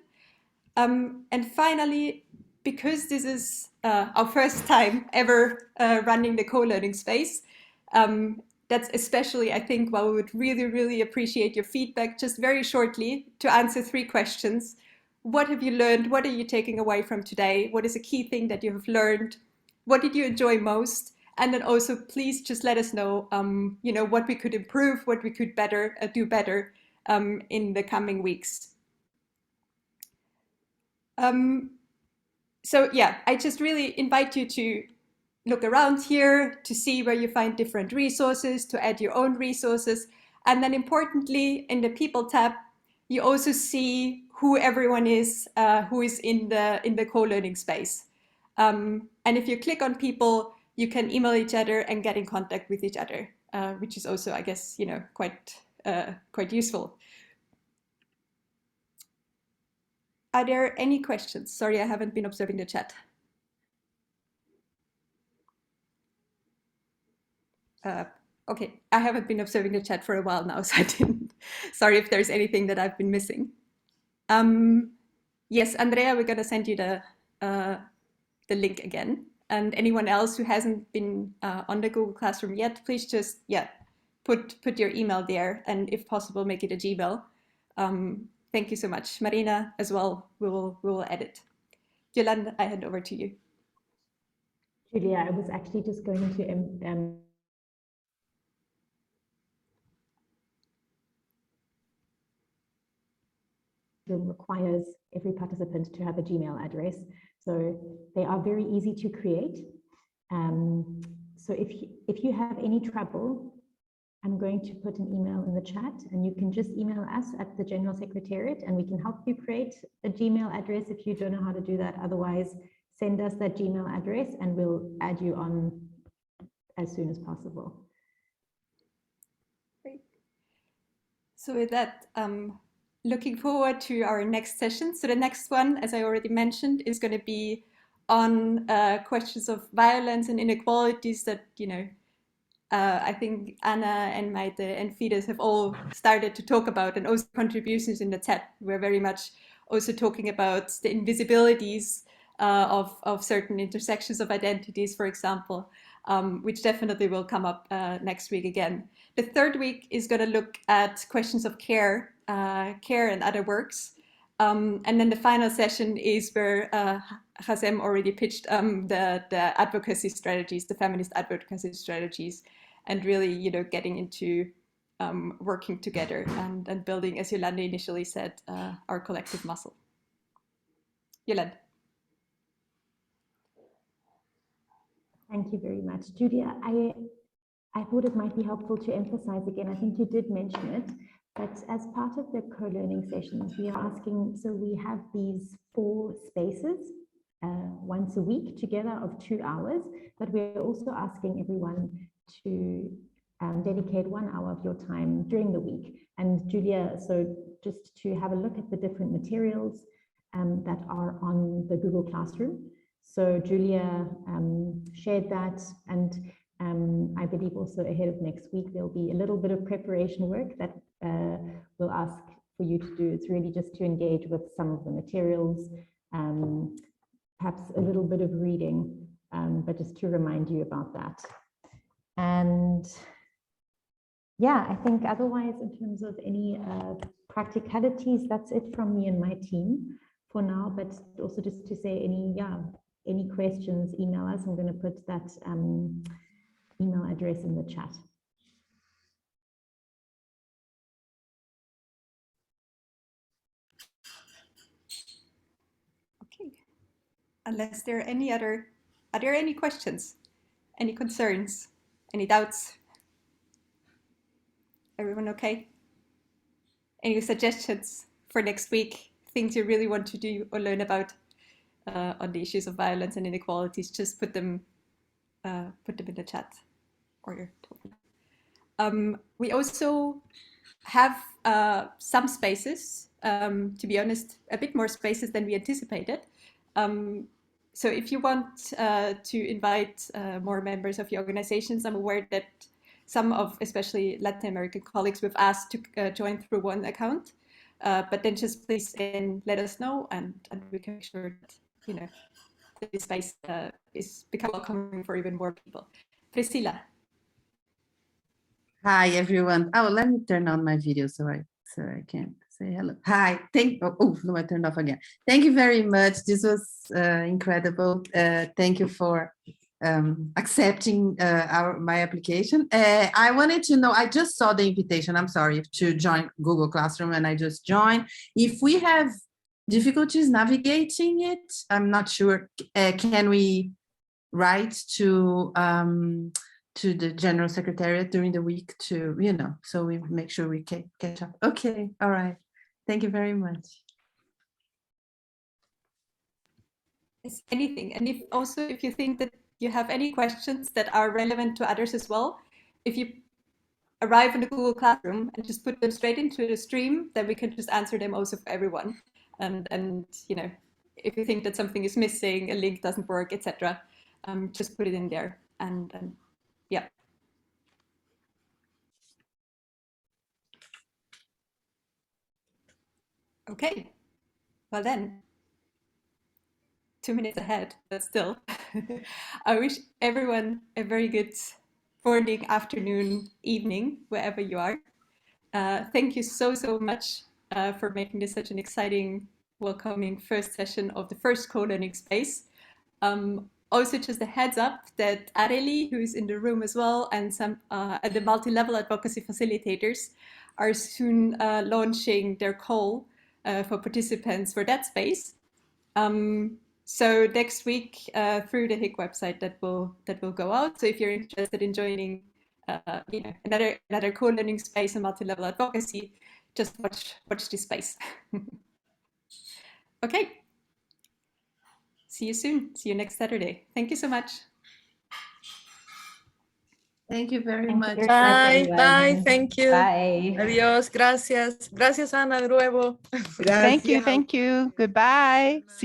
And finally, because this is our first time ever running the co-learning space, that's especially, I think, why we would really, really appreciate your feedback, just very shortly, to answer 3 questions. What have you learned? What are you taking away from today? What is a key thing that you have learned? What did you enjoy most? And then also, please just let us know, what we could improve, what we could do better in the coming weeks. So yeah, I just really invite you to look around here to see where you find different resources, to add your own resources. And then importantly, in the People tab, you also see who everyone is who is in the co-learning space. And if you click on people, you can email each other and get in contact with each other, which is also, I guess, quite useful. Are there any questions? Sorry, I haven't been observing the chat. Okay, I haven't been observing the chat for a while now, so I didn't. Sorry if there's anything that I've been missing. Yes, Andrea, we're gonna send you the link again. And anyone else who hasn't been on the Google Classroom yet, please just put your email there, and if possible, make it a Gmail. Thank you so much. Marina as well, we will edit. Yolanda, I hand over to you. Julia, I was actually just going to requires every participant to have a Gmail address. So they are very easy to create. So if you have any trouble, I'm going to put an email in the chat, and you can just email us at the General Secretariat, and we can help you create a Gmail address if you don't know how to do that. Otherwise, send us that Gmail address and we'll add you on as soon as possible. Great. So with that, looking forward to our next session. So the next one, as I already mentioned, is going to be on questions of violence and inequalities that, I think Anna and Maite and Fides have all started to talk about, and also contributions in the chat. We're very much also talking about the invisibilities of certain intersections of identities, for example, which definitely will come up next week again. The third week is going to look at questions of care and other works. And then the final session is where Hazem already pitched the advocacy strategies, the feminist advocacy strategies, and really, getting into working together and building, as Yolande initially said, our collective muscle. Yolande. Thank you very much, Julia. I thought it might be helpful to emphasize again, I think you did mention it, but as part of the co-learning sessions, we are asking, so we have these 4 spaces once a week together of 2 hours, but we're also asking everyone to dedicate 1 hour of your time during the week. And Julia, so just to have a look at the different materials that are on the Google Classroom. So Julia shared that, and I believe also ahead of next week, there'll be a little bit of preparation work that we'll ask for you to do. It's really just to engage with some of the materials, perhaps a little bit of reading, but just to remind you about that. And yeah, I think otherwise, in terms of any practicalities, that's it from me and my team for now, but also just to say any questions, email us. I'm going to put that email address in the chat. Okay. Unless there are there any questions, any concerns, any doubts? Everyone okay? Any suggestions for next week? Things you really want to do or learn about on the issues of violence and inequalities? Just put them in the chat or your token. We also have some spaces, to be honest, a bit more spaces than we anticipated. So if you want to invite more members of your organizations, I'm aware that some of, especially Latin American colleagues, we've asked to join through one account, but then just please let us know, and we can make sure that, this space is become welcoming for even more people. Priscilla. Hi, everyone. Oh, let me turn on my video so I can say hello. Hi. No, I turned off again. Thank you very much. This was incredible. Thank you for accepting my application. I wanted to know, I just saw the invitation, I'm sorry, to join Google Classroom, and I just joined. If we have difficulties navigating it, I'm not sure, can we write to the General Secretariat during the week to, so we make sure we can catch up. Okay, all right. Thank you very much. Is anything, and if you think that you have any questions that are relevant to others as well, if you arrive in the Google Classroom and just put them straight into the stream, then we can just answer them also for everyone. And if you think that something is missing, a link doesn't work, etc., just put it in there. And yeah. Okay. Well then, 2 minutes ahead, but still, I wish everyone a very good morning, afternoon, evening, wherever you are. Thank you so much for making this such an exciting, welcoming first session of the first co-learning space. Also, just a heads up that Areli, who is in the room as well, and some the multi-level advocacy facilitators are soon launching their call for participants for that space. So next week through the HIC website that will go out. So if you're interested in joining, another co-learning space and multi-level advocacy, just watch this space. Okay. See you soon. See you next Saturday. Thank you so much. Thank you very much. Bye, bye. Thank you. Bye. Adiós. Gracias. Gracias, Ana, de nuevo. Thank you. Goodbye.